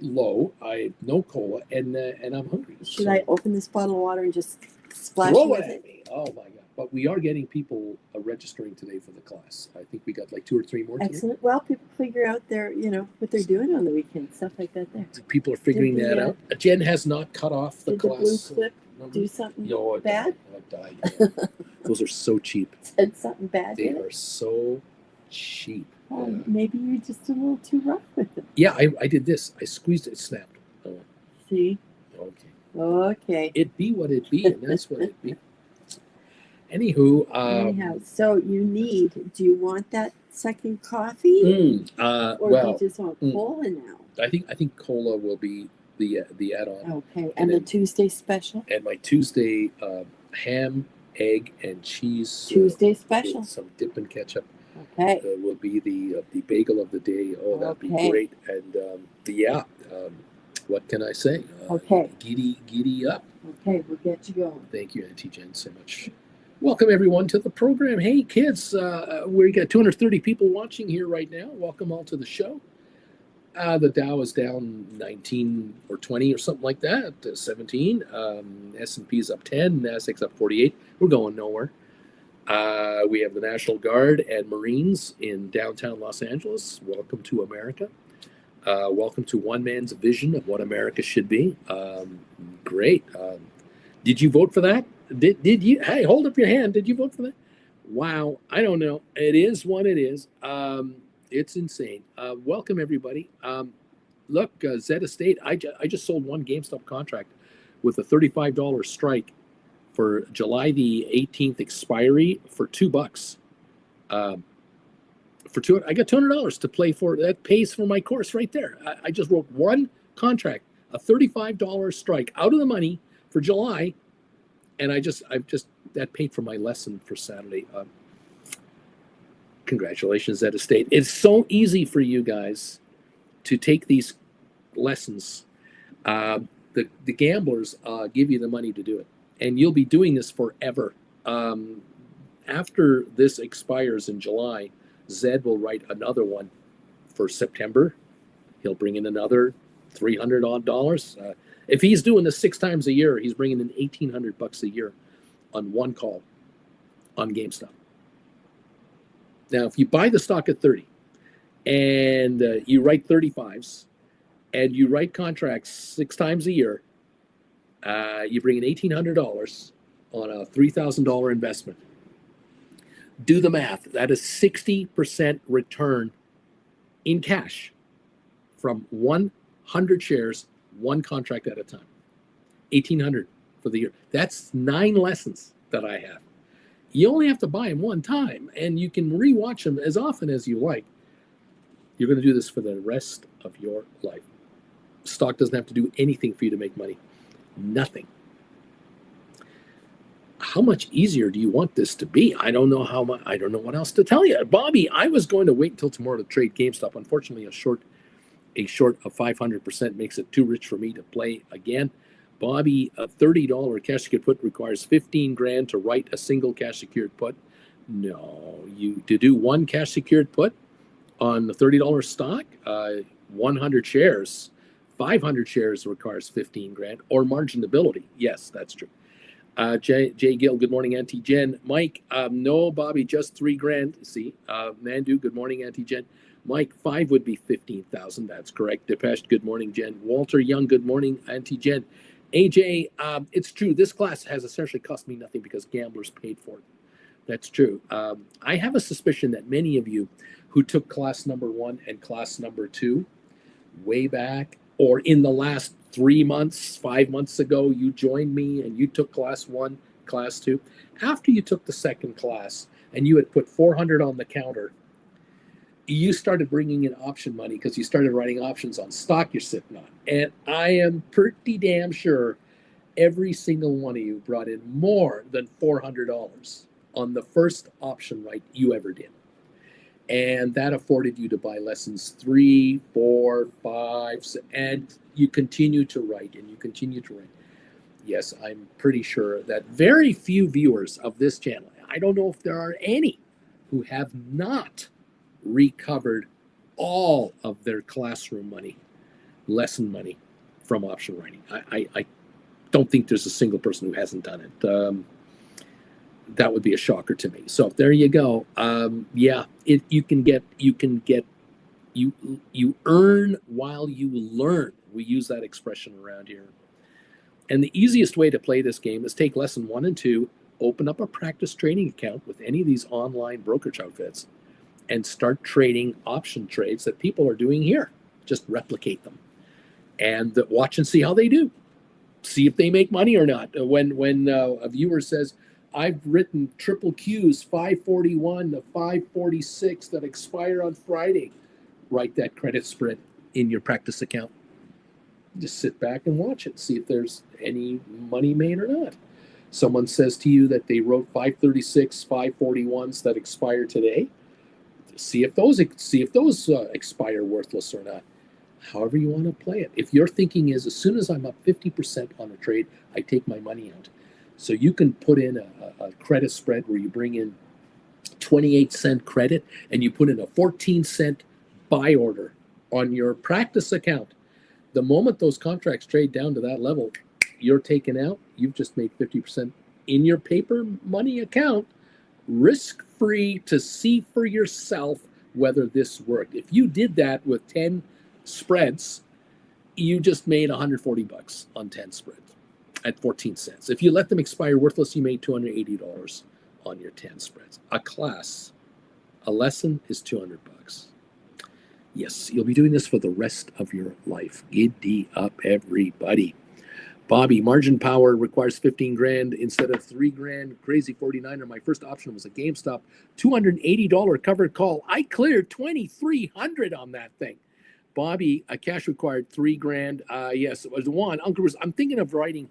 low. I have no cola, and I'm hungry. Should I open this bottle of water and just splash Throw with it at it? me. Oh my God. But we are getting people registering today for the class. I think we got like 2 or 3 more today. Excellent. Well, people figure out what they're doing on the weekend, stuff like that there. People are figuring that out. Jen has not cut off the Did class. the blue clip do something bad? It died. Those are so cheap. Said something bad. They are so cheap. Oh, maybe you're just a little too rough with them. Yeah, I did this. I squeezed it, snapped. See? Okay. It be what it be, and that's what it be. Anywho. Anyhow, so do you want that second coffee? Or do you just want cola now? I think cola will be the add-on. Okay, and the Tuesday special? And my Tuesday ham, egg, and cheese. Tuesday special. Some dip and ketchup. Okay. Will be the bagel of the day. Oh, that'd be great. And what can I say? Okay. Giddy up. Okay, we'll get you going. Thank you, Auntie Jen, so much. Welcome everyone to the program. Hey kids, we got 230 people watching here right now. Welcome all to the show. The Dow is down 19 or 20 or something like that, 17. S&P's up 10, Nasdaq's up 48. We're going nowhere. We have the National Guard and Marines in downtown Los Angeles. Welcome to America. Welcome to one man's vision of what America should be. Great. Did you vote for that? Did you? Hey, hold up your hand. Did you vote for that? Wow. I don't know. It is what it is. It's insane. Welcome, everybody. Look, Zed Estate, I just sold one GameStop contract with a $35 strike for July the 18th expiry for $2. I got $200 to play for. That pays for my course right there. I just wrote one contract, a $35 strike out of the money for July, and that paid for my lesson for Saturday. Congratulations, Zed Estate. It's so easy for you guys to take these lessons. The gamblers give you the money to do it, and you'll be doing this forever. After this expires in July, Zed will write another one for September. He'll bring in another $300 odd. If he's doing this 6 times a year, he's bringing in $1,800 a year on one call on GameStop. Now, if you buy the stock at 30 and you write 35s and you write contracts 6 times a year, you bring in $1,800 on a $3,000 investment. Do the math. That is 60% return in cash from 100 shares, one contract at a time. 1,800 for the year. That's 9 lessons that I have. You only have to buy them one time, and you can rewatch them as often as you like. You're going to do this for the rest of your life. Stock doesn't have to do anything for you to make money. Nothing. How much easier do you want this to be? I don't know how much. I don't know what else to tell you, Bobby. I was going to wait until tomorrow to trade GameStop. Unfortunately, a short of 500% makes it too rich for me to play again. Bobby, a $30 cash secured put requires $15,000 to write a single cash secured put. No, to do one cash secured put on the $30 stock, 100 shares, 500 shares requires $15,000 or marginability. Yes, that's true. Jay Gill, good morning, Auntie Jen. Mike, no, Bobby, just $3,000. See, Mandu, good morning, Auntie Jen. Mike, 5 would be 15,000. That's correct. Depeche, good morning, Jen. Walter Young, good morning, Auntie Jen. AJ, it's true. This class has essentially cost me nothing because gamblers paid for it. That's true. I have a suspicion that many of you who took class number 1 and class number 2 way back, or in the last 3 months, 5 months ago, you joined me and you took class 1, class 2. After you took the second class and you had put 400 on the counter, you started bringing in option money because you started writing options on stock you're sitting on. And I am pretty damn sure every single one of you brought in more than $400 on the first option write you ever did. And that afforded you to buy lessons 3, 4, 5, and you continue to write and you continue to write. Yes, I'm pretty sure that very few viewers of this channel, I don't know if there are any, who have not recovered all of their classroom money, lesson money from option writing. I don't think there's a single person who hasn't done it. That would be a shocker to me. So there you go. Yeah, you earn while you learn. We use that expression around here. And the easiest way to play this game is take lesson 1 and 2, open up a practice trading account with any of these online brokerage outfits, and start trading option trades that people are doing here. Just replicate them and watch and see how they do. See if they make money or not. When a viewer says, I've written triple Qs 541 to 546 that expire on Friday, write that credit spread in your practice account. Just sit back and watch it. See if there's any money made or not. Someone says to you that they wrote 536, 541s that expire today. See if those expire worthless or not. However you want to play it. If your thinking is, as soon as I'm up 50% on a trade, I take my money out. So you can put in a credit spread where you bring in 28-cent credit and you put in a 14-cent buy order on your practice account. The moment those contracts trade down to that level, you're taken out. You've just made 50% in your paper money account, risk-free, to see for yourself whether this worked. If you did that with 10 spreads, you just made $140 on 10 spreads at 14 cents. If you let them expire worthless, you made $280 on your 10 spreads. A lesson is $200. Yes, you'll be doing this for the rest of your life. Giddy up, everybody. Bobby, margin power requires 15 grand instead of 3 grand. Crazy 49er. My first option was a GameStop $280 covered call. I cleared 2,300 on that thing. Bobby, a cash required 3 grand. Yes, it was one. Uncle Bruce, I'm thinking of writing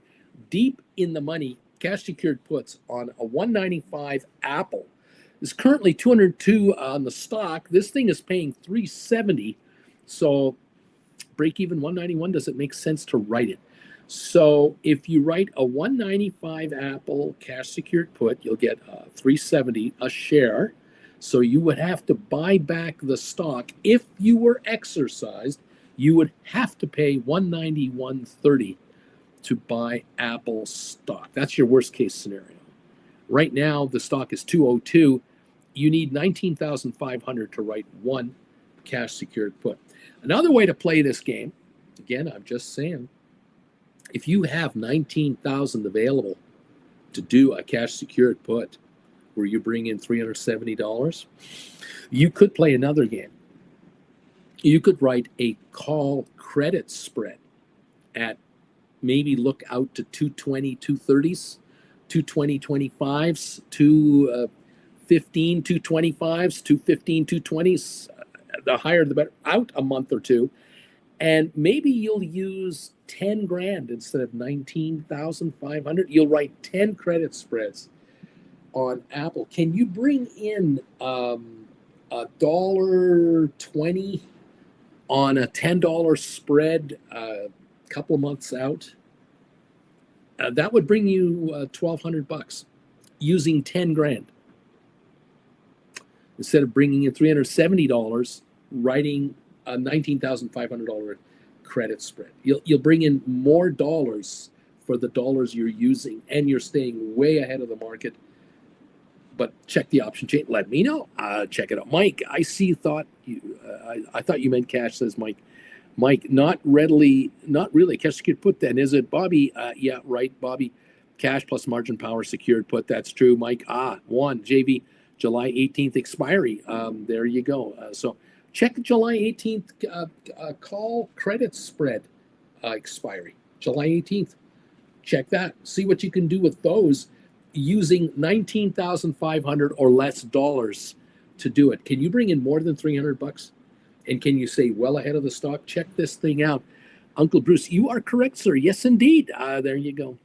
deep in the money cash secured puts on a 195 Apple. It's currently 202 on the stock. This thing is paying 370. So break even 191. Does it make sense to write it? So if you write a 195 Apple cash secured put, you'll get 370 a share. So you would have to buy back the stock. If you were exercised, you would have to pay 191.30 to buy Apple stock. That's your worst case scenario. Right now, the stock is 202. You need 19,500 to write one cash secured put. Another way to play this game, again, I'm just saying, if you have 19,000 available to do a cash secured put where you bring in $370, you could play another game. You could write a call credit spread at maybe look out to 220, 230s, 220, 25s, 215, 225s, 215, 220s. The higher the better, out a month or two. And maybe you'll use 10 grand instead of 19,500. You'll write 10 credit spreads on Apple. Can you bring in $1.20 on a $10 spread a couple of months out? That would bring you $1,200 using 10 grand. Instead of bringing in $370, writing a $19,500 credit spread. You'll bring in more dollars for the dollars you're using, and you're staying way ahead of the market. But check the option chain. Let me know. Check it out, Mike. I thought you meant cash. Says Mike. Mike, not really cash secured put then, is it? Bobby, yeah, right, Bobby. Cash plus margin power secured put, that's true, Mike. One, JV, July 18th expiry. There you go. So check July 18th call credit spread expiry, July 18th. Check that. See what you can do with those using 19,500 or less dollars to do it. Can you bring in more than $300? And can you say well ahead of the stock? Check this thing out. Uncle Bruce, you are correct, sir. Yes, indeed. There you go.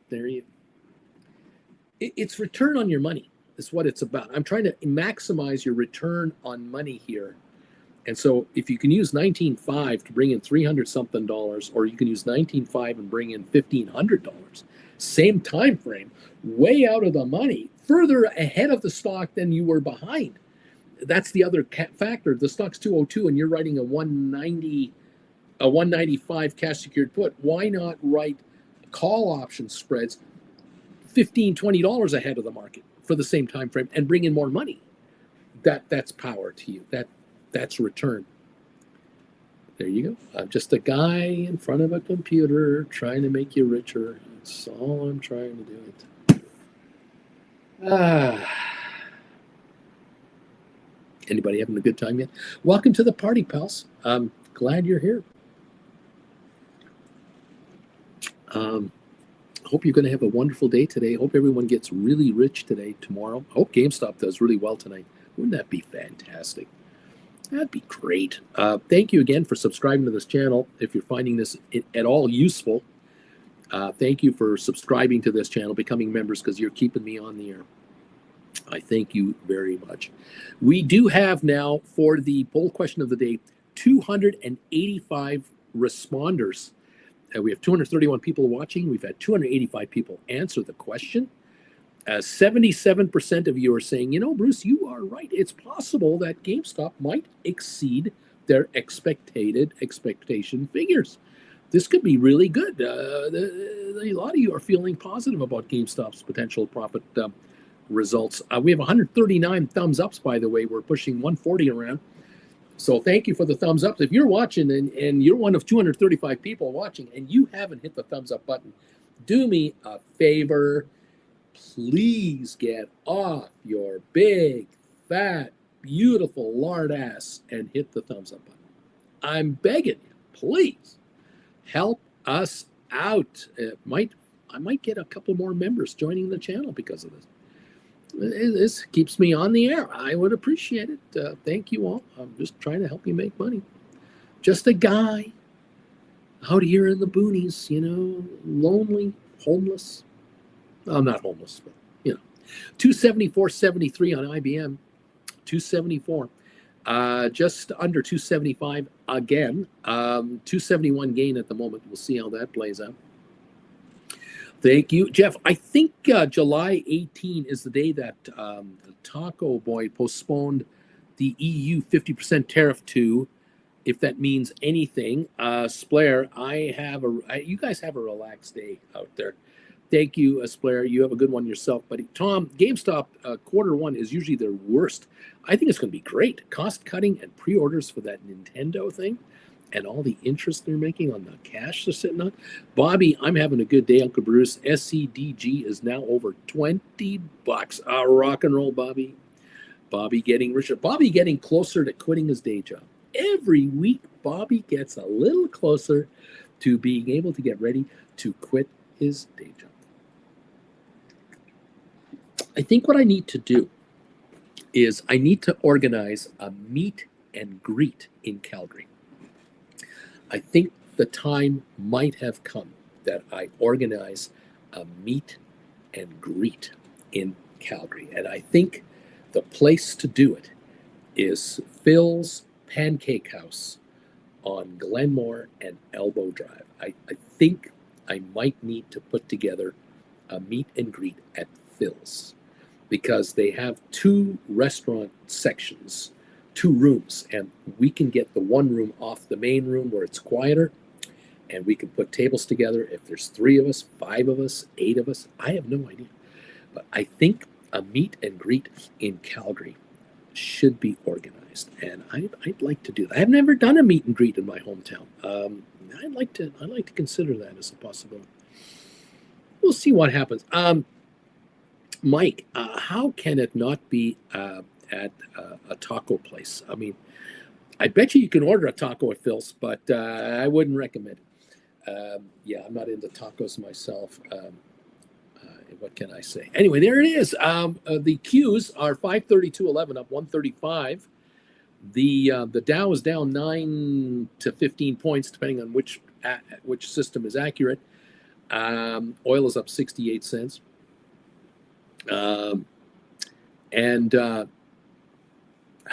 It's return on your money is what it's about. I'm trying to maximize your return on money here. And so if you can use 19.5 to bring in 300 something dollars, or you can use 19.5 and bring in $1,500, same time frame, way out of the money, further ahead of the stock than you were behind. That's the other factor. The stock's 202 and you're writing a 195 cash secured put. Why not write call option spreads $15, $20 ahead of the market for the same time frame and bring in more money? That's power to you. That's return. There you go. I'm just a guy in front of a computer trying to make you richer. That's all I'm trying to do. Anybody having a good time yet? Welcome to the party, pals. I'm glad you're here. Hope you're going to have a wonderful day today. Hope everyone gets really rich today, tomorrow. Hope GameStop does really well tonight. Wouldn't that be fantastic? That'd be great. Thank you again for subscribing to this channel. If you're finding this at all useful, thank you for subscribing to this channel, becoming members, because you're keeping me on the air. I thank you very much. We do have now, for the poll question of the day, 285 responders. We have 231 people watching. We've had 285 people answer the question. 77% of you are saying, you know, Bruce, you are right. It's possible that GameStop might exceed their expectation figures. This could be really good. A lot of you are feeling positive about GameStop's potential profit results. We have 139 thumbs ups, by the way. We're pushing 140 around. So thank you for the thumbs up. If you're watching and you're one of 235 people watching and you haven't hit the thumbs up button, do me a favor. Please get off your big, fat, beautiful lard ass and hit the thumbs up button. I'm begging you, please help us out. I might get a couple more members joining the channel because of this. This keeps me on the air. I would appreciate it. Thank you all. I'm just trying to help you make money. Just a guy out here in the boonies, you know, lonely, homeless. I'm not homeless, but, you know. 274.73 on IBM. 274. Just under 275 again. 271 gain at the moment. We'll see how that plays out. Thank you, Jeff. I think July 18 is the day that Taco Boy postponed the EU 50% tariff to, if that means anything. Splair, you guys have a relaxed day out there. Thank you, Splair. You have a good one yourself, buddy. Tom, GameStop quarter one is usually their worst. I think it's going to be great. Cost cutting and pre-orders for that Nintendo thing, and all the interest they're making on the cash they're sitting on. Bobby, I'm having a good day, Uncle Bruce. SCDG is now over $20. Rock and roll, Bobby. Bobby getting richer. Bobby getting closer to quitting his day job. Every week, Bobby gets a little closer to being able to get ready to quit his day job. I think what I need to do is I need to organize a meet and greet in Calgary. I think the time might have come that I organize a meet and greet in Calgary. And I think the place to do it is Phil's Pancake House on Glenmore and Elbow Drive. I think I might need to put together a meet and greet at Phil's, because they have two restaurant sections, two rooms, and we can get the one room off the main room where it's quieter, and we can put tables together. If there's 3 of us, 5 of us, 8 of us, I have no idea. But I think a meet and greet in Calgary should be organized, and I'd like to do that. I've never done a meet and greet in my hometown. I'd like to consider that as a possibility. We'll see what happens. Mike, how can it not be at a taco place? I mean, I bet you can order a taco at Phil's, but I wouldn't recommend it. Yeah, I'm not into tacos myself. What can I say? Anyway, there it is. The Qs are 532.11 up 135. The Dow is down 9 to 15 points, depending on which system is accurate. Oil is up 68 cents. And I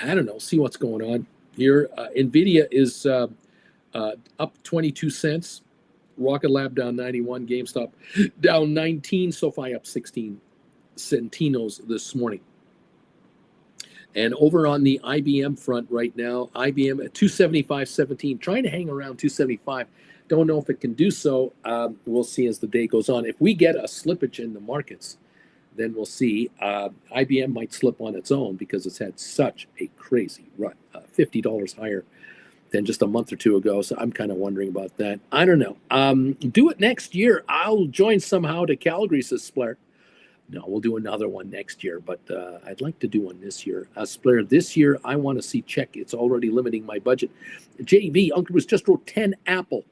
don't know, see what's going on here. NVIDIA is up 22 cents. Rocket Lab down 91. GameStop down 19. SoFi up 16 centinos this morning. And over on the IBM front right now, IBM at 275.17, trying to hang around 275. Don't know if it can do so. We'll see as the day goes on. If we get a slippage in the markets, then we'll see. IBM might slip on its own because it's had such a crazy run, $50 higher than just a month or two ago. So I'm kind of wondering about that. I don't know. Do it next year. I'll join somehow to Calgary, says Splair. No, we'll do another one next year, but I'd like to do one this year. Splair, this year I want to see check. It's already limiting my budget. JV, Uncle Bruce just wrote 10 Apple.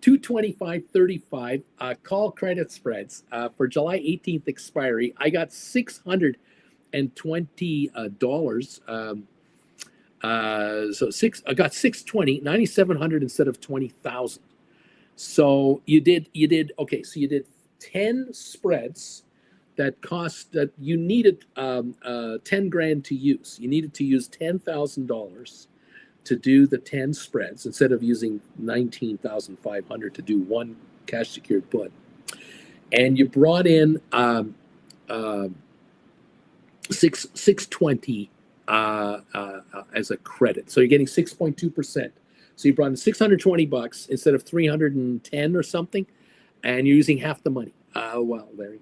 225.35 call credit spreads for July 18th expiry. I got $620. I got 620, 9,700 instead of 20,000. So you did okay. So you did 10 spreads that cost that you needed 10 grand to use. You needed to use $10,000 to do the 10 spreads instead of using 19,500 to do one cash secured put. And you brought in 620 as a credit. So you're getting 6.2%. So you brought in $620 instead of 310 or something, and you're using half the money. Well, Larry.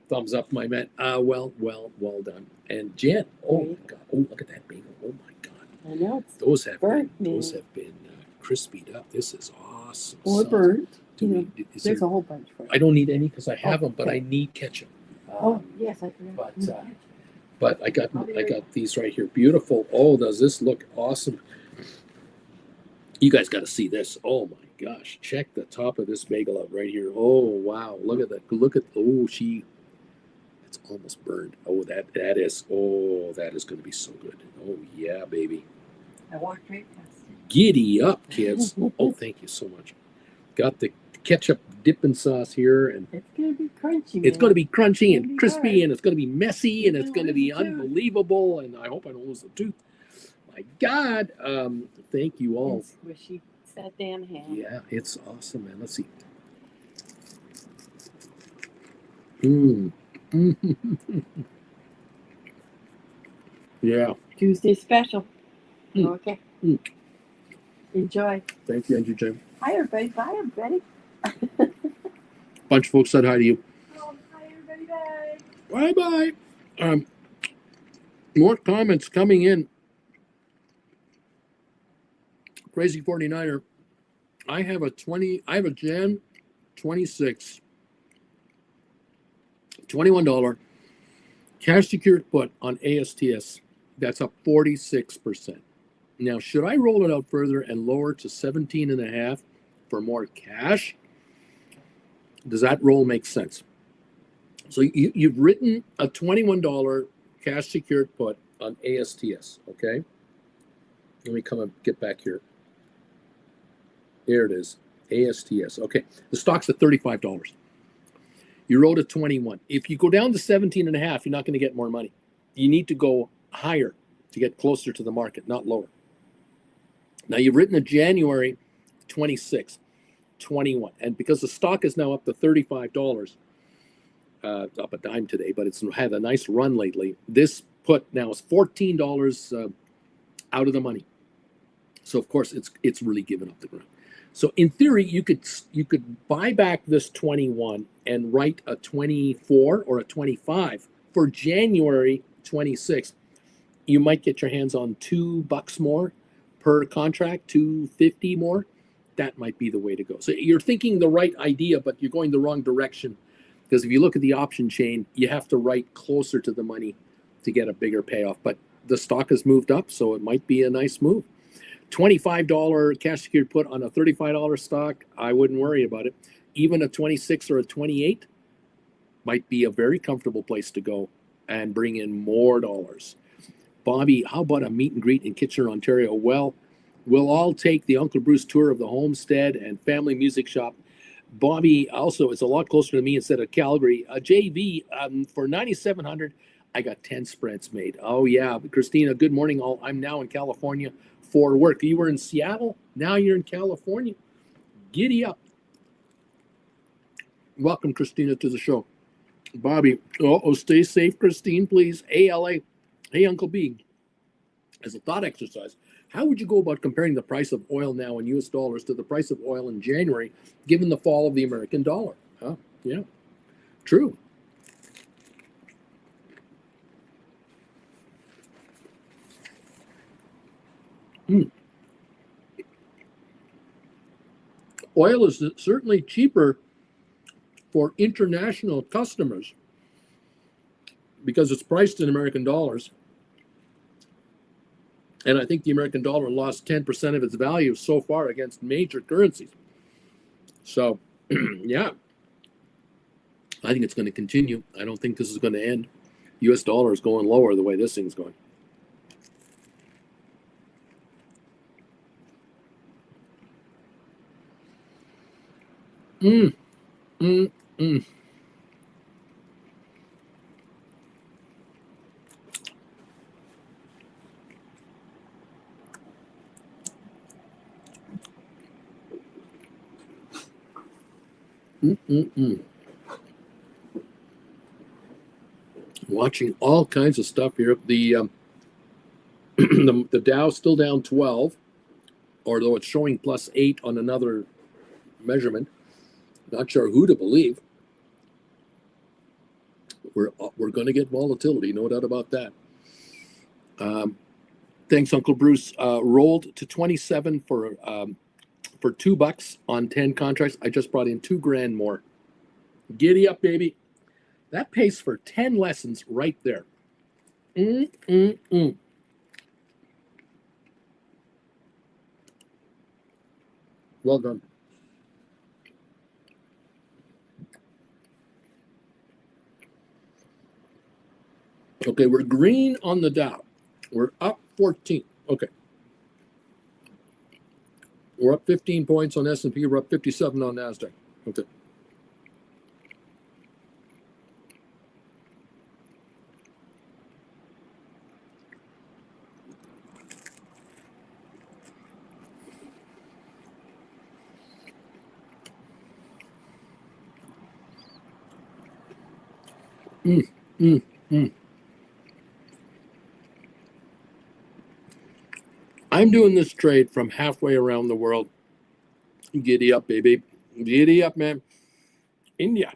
Thumbs up, my man. Well done. And Jen, oh my God, oh look at that bagel. Oh my God. I know. Those have been crispied up. This is awesome. Or burnt. There's a whole bunch for it. I don't need any because I have them, but I need ketchup. Yes, I forgot. But I got these right here. Beautiful. Oh, does this look awesome? You guys got to see this. Oh my gosh! Check the top of this bagel out right here. Oh wow! Look at that. It's almost burned. Oh, that is going to be so good. Oh yeah, baby. I walked right past it. Giddy up, kids. Oh, thank you so much. Got the ketchup dipping sauce here, and it's going to be crunchy. It's going to be crunchy and crispy, and it's going to be messy, and it's going to be unbelievable. And I hope I don't lose the tooth. My God, thank you all. It's squishy. It's that damn ham. Yeah, it's awesome, man. Let's see. Yeah. Tuesday special. Okay. Enjoy. Thank you, Andrew Jim. Hi, everybody. Bye, everybody. Bunch of folks said hi to you. Oh, hi, everybody. Bye. More comments coming in. Crazy 49er. I have a Jan 26. $21 cash secured put on ASTS. That's up 46%. Now, should I roll it out further and lower to 17.5 for more cash? Does that roll make sense? So you've written a $21 cash secured put on ASTS, okay? Let me come and get back here. There it is, ASTS. Okay, the stock's at $35. You wrote a 21. If you go down to 17.5, you're not going to get more money. You need to go higher to get closer to the market, not lower. Now you've written a January 26, 21. And because the stock is now up to $35, up a dime today, but it's had a nice run lately. This put now is $14 out of the money. So of course it's really given up the ground. So in theory, you could buy back this 21 and write a 24 or a 25 for January 26, you might get your hands on $2 more per contract, 250 more. That might be the way to go. So you're thinking the right idea, but you're going the wrong direction, because if you look at the option chain, you have to write closer to the money to get a bigger payoff. But the stock has moved up, so it might be a nice move. $25 cash secured put on a $35 stock, I wouldn't worry about it. Even a 26 or a 28 might be a very comfortable place to go and bring in more dollars. Bobby, how about a meet and greet in Kitchener, Ontario? Well, we'll all take the Uncle Bruce tour of the homestead and family music shop. Bobby, also, it's a lot closer to me instead of Calgary. JV, for 9,700, I got 10 spreads made. Oh, yeah. Christina, good morning, all. I'm now in California for work. You were in Seattle. Now you're in California. Giddy up. Welcome, Christina, to the show. Bobby, stay safe, Christine, please. ALA. Hey, Uncle B, as a thought exercise, how would you go about comparing the price of oil now in US dollars to the price of oil in January, given the fall of the American dollar? Huh? Yeah, true. Oil is certainly cheaper for international customers because it's priced in American dollars. And I think the American dollar lost 10% of its value so far against major currencies. So, yeah, I think it's going to continue. I don't think this is going to end. US dollar is going lower the way this thing's going. Watching all kinds of stuff here. The the Dow's still down 12, although it's showing +8 on another measurement. Not sure who to believe. We're going to get volatility, no doubt about that. Thanks, Uncle Bruce. Rolled to 27 for $2 on 10 contracts. I just brought in $2,000 more. Giddy up, baby. That pays for 10 lessons right there. Well done. Okay, we're green on the Dow. We're up 14. Okay. We're up 15 points on S&P. We're up 57 on NASDAQ. Okay. I'm doing this trade from halfway around the world. Giddy up, baby. Giddy up, man. India.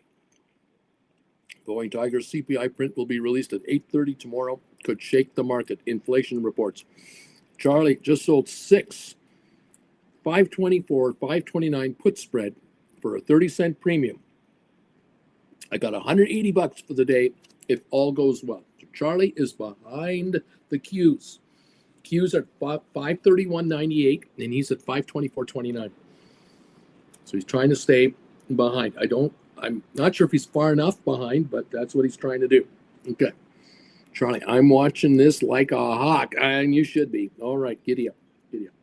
Boeing Tiger CPI print will be released at 8:30 tomorrow. Could shake the market. Inflation reports. Charlie just sold 6 524, 529 put spread for a 30-cent premium. I got $180 for the day if all goes well. So Charlie is behind the Qs. Q's at 531.98 and he's at 524.29. So he's trying to stay behind. I'm not sure if he's far enough behind, but that's what he's trying to do. Okay. Charlie, I'm watching this like a hawk, and you should be. All right, giddy up. Giddy up.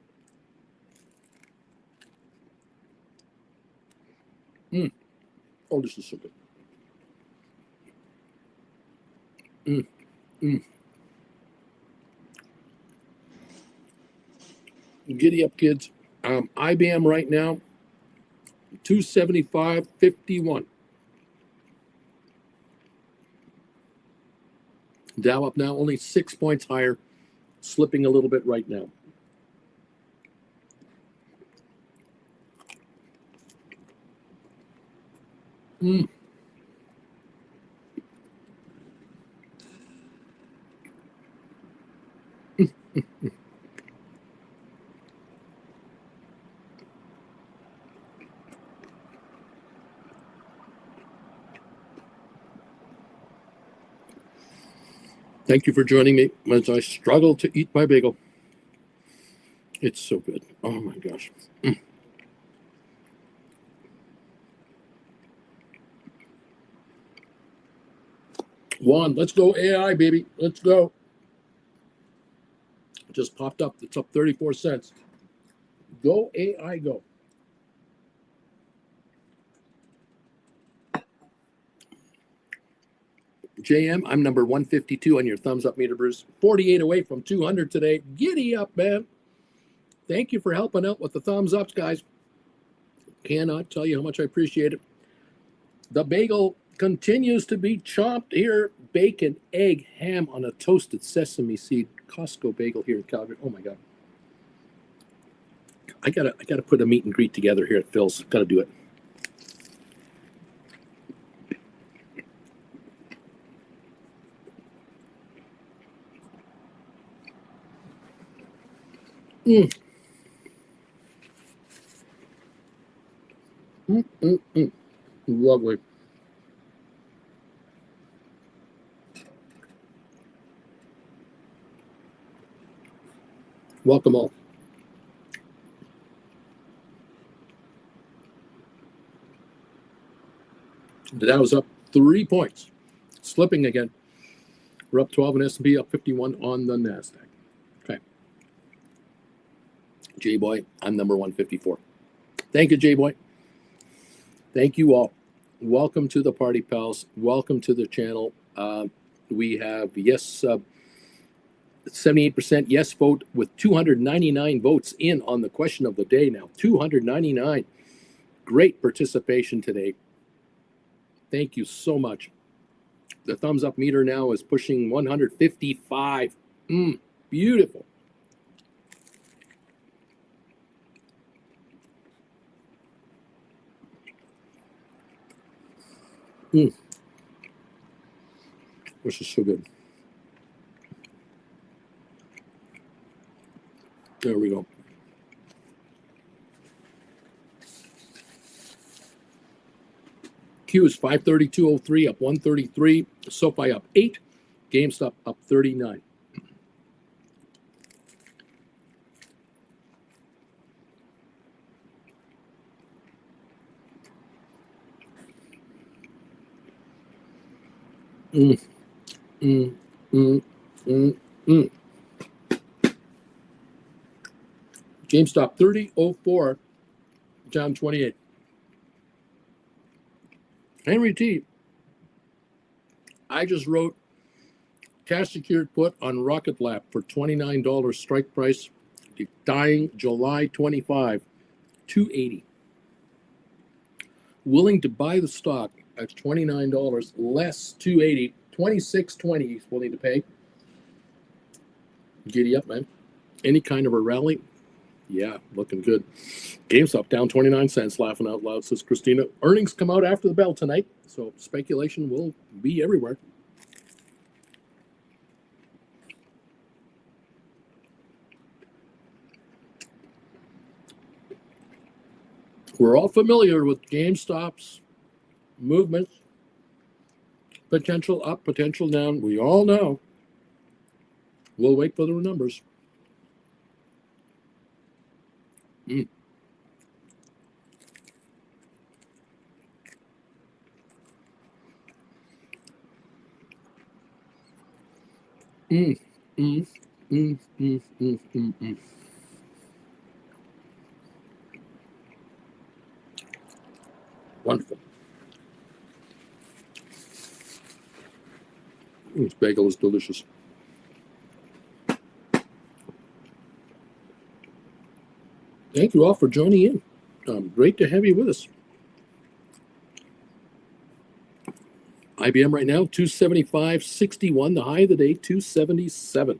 Oh, this is so good. Giddy up, kids. IBM right now, 275.51. Dow up now, only 6 points higher, slipping a little bit right now. Thank you for joining me as I struggle to eat my bagel. It's so good. Oh my gosh. Juan, let's go AI, baby. Let's go. Just popped up. It's up 34 cents. Go AI, go. JM, I'm number 152 on your thumbs up meter, Bruce. 48 away from 200 today. Giddy up, man. Thank you for helping out with the thumbs ups, guys. Cannot tell you how much I appreciate it. The bagel continues to be chomped here. Bacon, egg, ham on a toasted sesame seed Costco bagel here in Calgary. Oh my God. I gotta put a meet and greet together here at Phil's. Gotta do it. Lovely. Welcome all. The Dow is up 3 points, slipping again. We're up 12 in S&P, up 51 on the NASDAQ. Okay. J-Boy, I'm number 154. Thank you, J-Boy. Thank you all. Welcome to the party, pals. Welcome to the channel. We have yes, 78% yes vote with 299 votes in on the question of the day now. 299. Great participation today. Thank you so much. The thumbs up meter now is pushing 155. Beautiful. This is so good. There we go. Q is 532.03, up 133. SoFi up 8. GameStop up 39. GameStop 30.04, down 28. Henry T, I just wrote cash secured put on Rocket Lab for $29 strike price, dying July 25, 280. Willing to buy the stock at $29 less 280, 26.20 he's willing to pay. Giddy up, man. Any kind of a rally? Yeah, looking good. GameStop down 29 cents, laughing out loud, says Christina. Earnings come out after the bell tonight, so speculation will be everywhere. We're all familiar with GameStop's movements, potential up, potential down. We all know. We'll wait for the numbers. Wonderful. This bagel is delicious. Thank you all for joining in. Great to have you with us. IBM right now, 275.61. The high of the day, 277.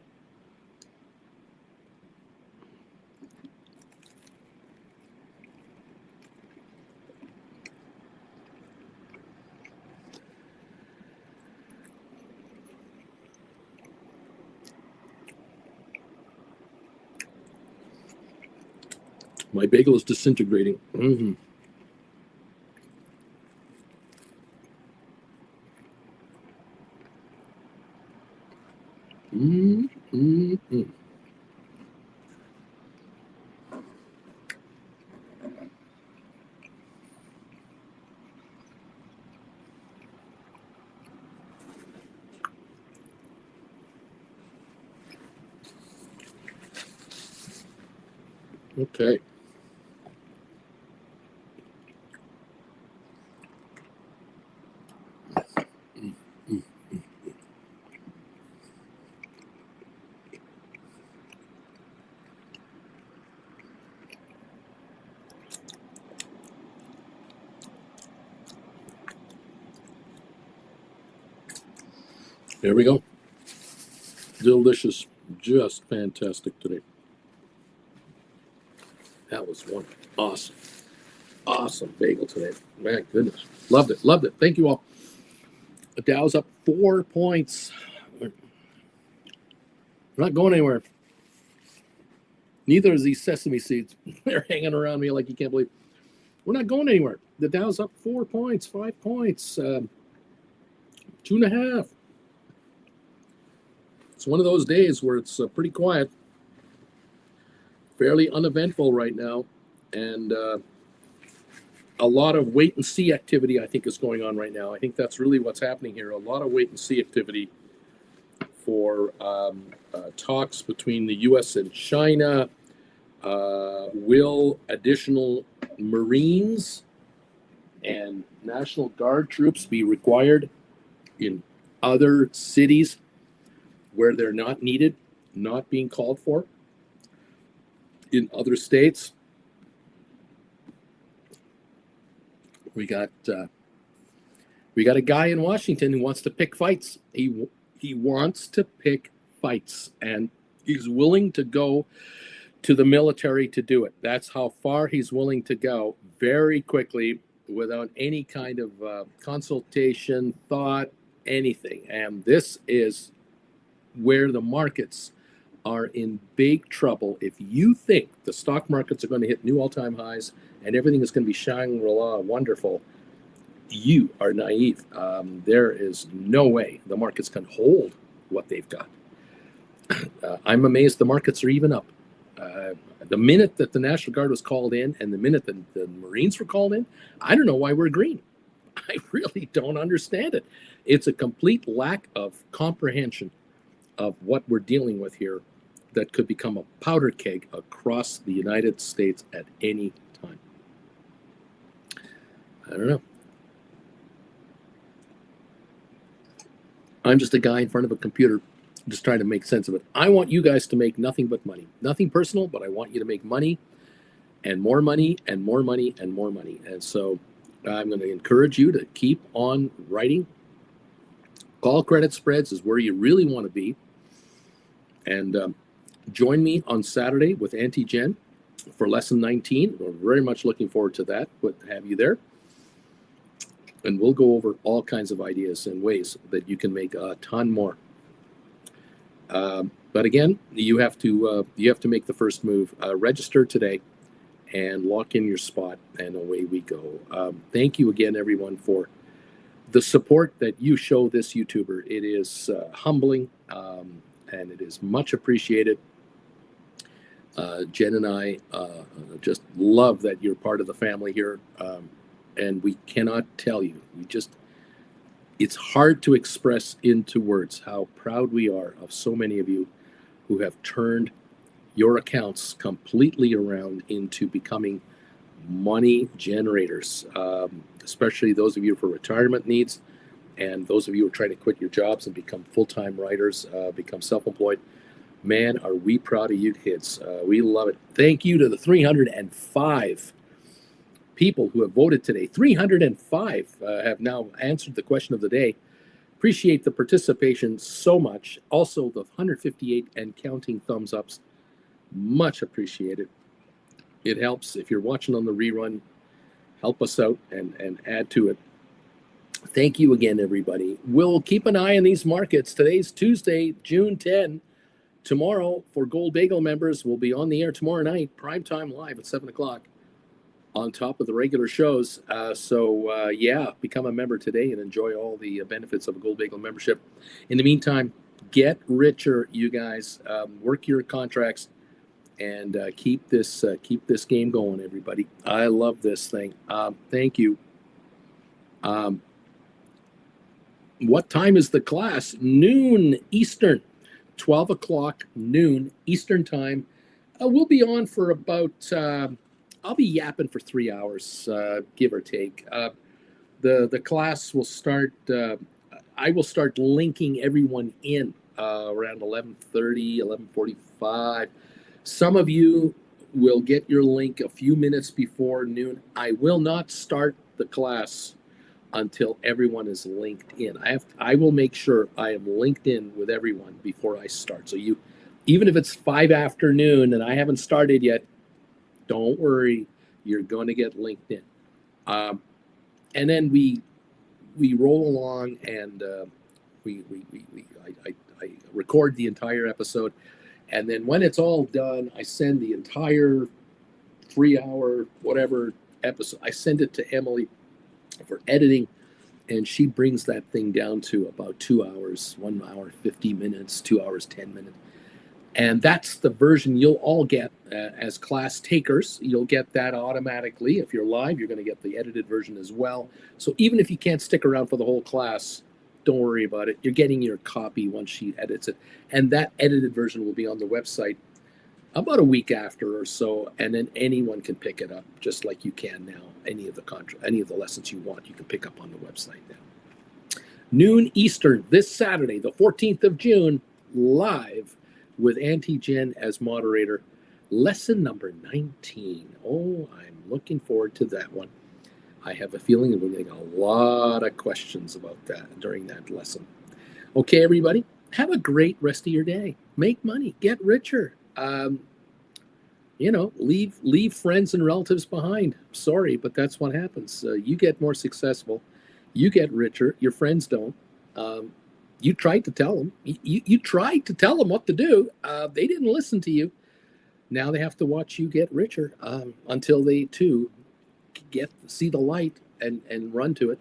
My bagel is disintegrating. Mm-hmm. Mm-hmm. Okay. There we go. Delicious. Just fantastic today. That was one awesome bagel today. My goodness. Loved it. Loved it. Thank you all. The Dow's up 4 points. We're not going anywhere. Neither is these sesame seeds. They're hanging around me like you can't believe. We're not going anywhere. The Dow's up 4 points, 5 points, 2.5. It's one of those days where it's pretty quiet, fairly uneventful right now, and a lot of wait and see activity, I think, is going on right now. I think that's really what's happening here. A lot of wait and see activity for talks between the U.S. and China. Will additional Marines and National Guard troops be required in other cities where they're not needed, not being called for? In other states, we got a guy in Washington who wants to pick fights. He wants to pick fights, and he's willing to go to the military to do it. That's how far he's willing to go, very quickly, without any kind of consultation, thought, anything. And this is where the markets are in big trouble. If you think the stock markets are going to hit new all-time highs and everything is going to be Shangri-La wonderful, you are naive. There is no way the markets can hold what they've got. I'm amazed the markets are even up. The minute that the National Guard was called in and the minute that the Marines were called in, I don't know why we're green. I really don't understand it. It's a complete lack of comprehension of what we're dealing with here that could become a powder keg across the United States at any time. I don't know. I'm just a guy in front of a computer just trying to make sense of it. I want you guys to make nothing but money. Nothing personal, but I want you to make money and more money and more money and more money. And so I'm going to encourage you to keep on writing. Call credit spreads is where you really want to be. And join me on Saturday with Auntie Jen for lesson 19. We're very much looking forward to that. We'll have you there. And we'll go over all kinds of ideas and ways that you can make a ton more. But again, you have to make the first move. Register today and lock in your spot, and away we go. Thank you again, everyone, for the support that you show this YouTuber. It is humbling, and it is much appreciated. Jen and I just love that you're part of the family here, and we cannot tell you. It's hard to express into words how proud we are of so many of you who have turned your accounts completely around into becoming money generators, especially those of you for retirement needs, and those of you who are trying to quit your jobs and become full-time writers, become self-employed. Man, are we proud of you kids. We love it. Thank you to the 305 people who have voted today. 305 have now answered the question of the day. Appreciate the participation so much. Also, the 158 and counting thumbs ups. Much appreciated. It helps. If you're watching on the rerun, help us out and add to it. Thank you again, everybody. We'll keep an eye on these markets. Today's Tuesday, June 10, tomorrow for Gold Bagel members, we'll be on the air tomorrow night, primetime live at 7 o'clock on top of the regular shows. Yeah, become a member today and enjoy all the benefits of a Gold Bagel membership. In the meantime, get richer, you guys. Work your contracts and keep this game going, everybody. I love this thing. Thank you. What time is the class? Noon Eastern, 12 o'clock noon Eastern time. We'll be on for about, I'll be yapping for 3 hours, give or take. The class will start, I will start linking everyone in around 11:30, 11:45. Some of you will get your link a few minutes before noon. I will not start the class until everyone is linked in. I will make sure I am linked in with everyone before I start. So you, even if it's 5 afternoon and I haven't started yet, don't worry, you're going to get linked in. And then we roll along, and I record the entire episode, and then when it's all done, I send the entire 3-hour whatever episode. I send it to Emily for editing, and she brings that thing down to about 2 hours, 1 hour 50 minutes, 2 hours 10 minutes. And that's the version you'll all get as class takers. You'll get that automatically. If you're live, you're going to get the edited version as well. So even if you can't stick around for the whole class, don't worry about it. You're getting your copy once she edits it. And that edited version will be on the website about a week after or so. And then anyone can pick it up just like you can now. Any of the lessons you want, you can pick up on the website now. Noon Eastern this Saturday, the 14th of June, live with Auntie Jen as moderator. Lesson number 19. Oh, I'm looking forward to that one. I have a feeling that we're getting a lot of questions about that during that lesson. Okay, everybody, have a great rest of your day. Make money, get richer. Leave friends and relatives behind. Sorry, but that's what happens. You get more successful, you get richer. Your friends don't. You tried to tell them. You tried to tell them what to do. They didn't listen to you. Now they have to watch you get richer until they too see the light and run to it.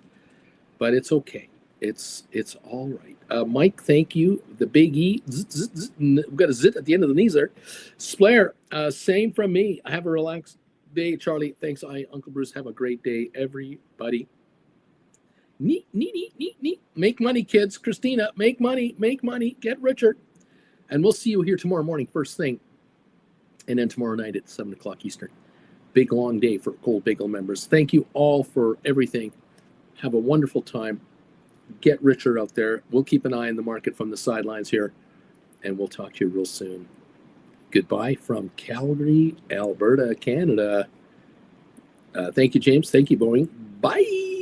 But it's okay. It's all right. Mike, thank you. The big E. We've got a zit at the end of the knees there. Splair, same from me. Have a relaxed day. Charlie, thanks. Uncle Bruce. Have a great day, everybody. Neat. Make money, kids. Christina, make money. Get richer. And we'll see you here tomorrow morning, first thing. And then tomorrow night at 7 o'clock Eastern. Big, long day for Gold Bagel members. Thank you all for everything. Have a wonderful time. Get richer out there. We'll keep an eye on the market from the sidelines here. And we'll talk to you real soon. Goodbye from Calgary, Alberta, Canada. Thank you, James. Thank you, Boeing. Bye.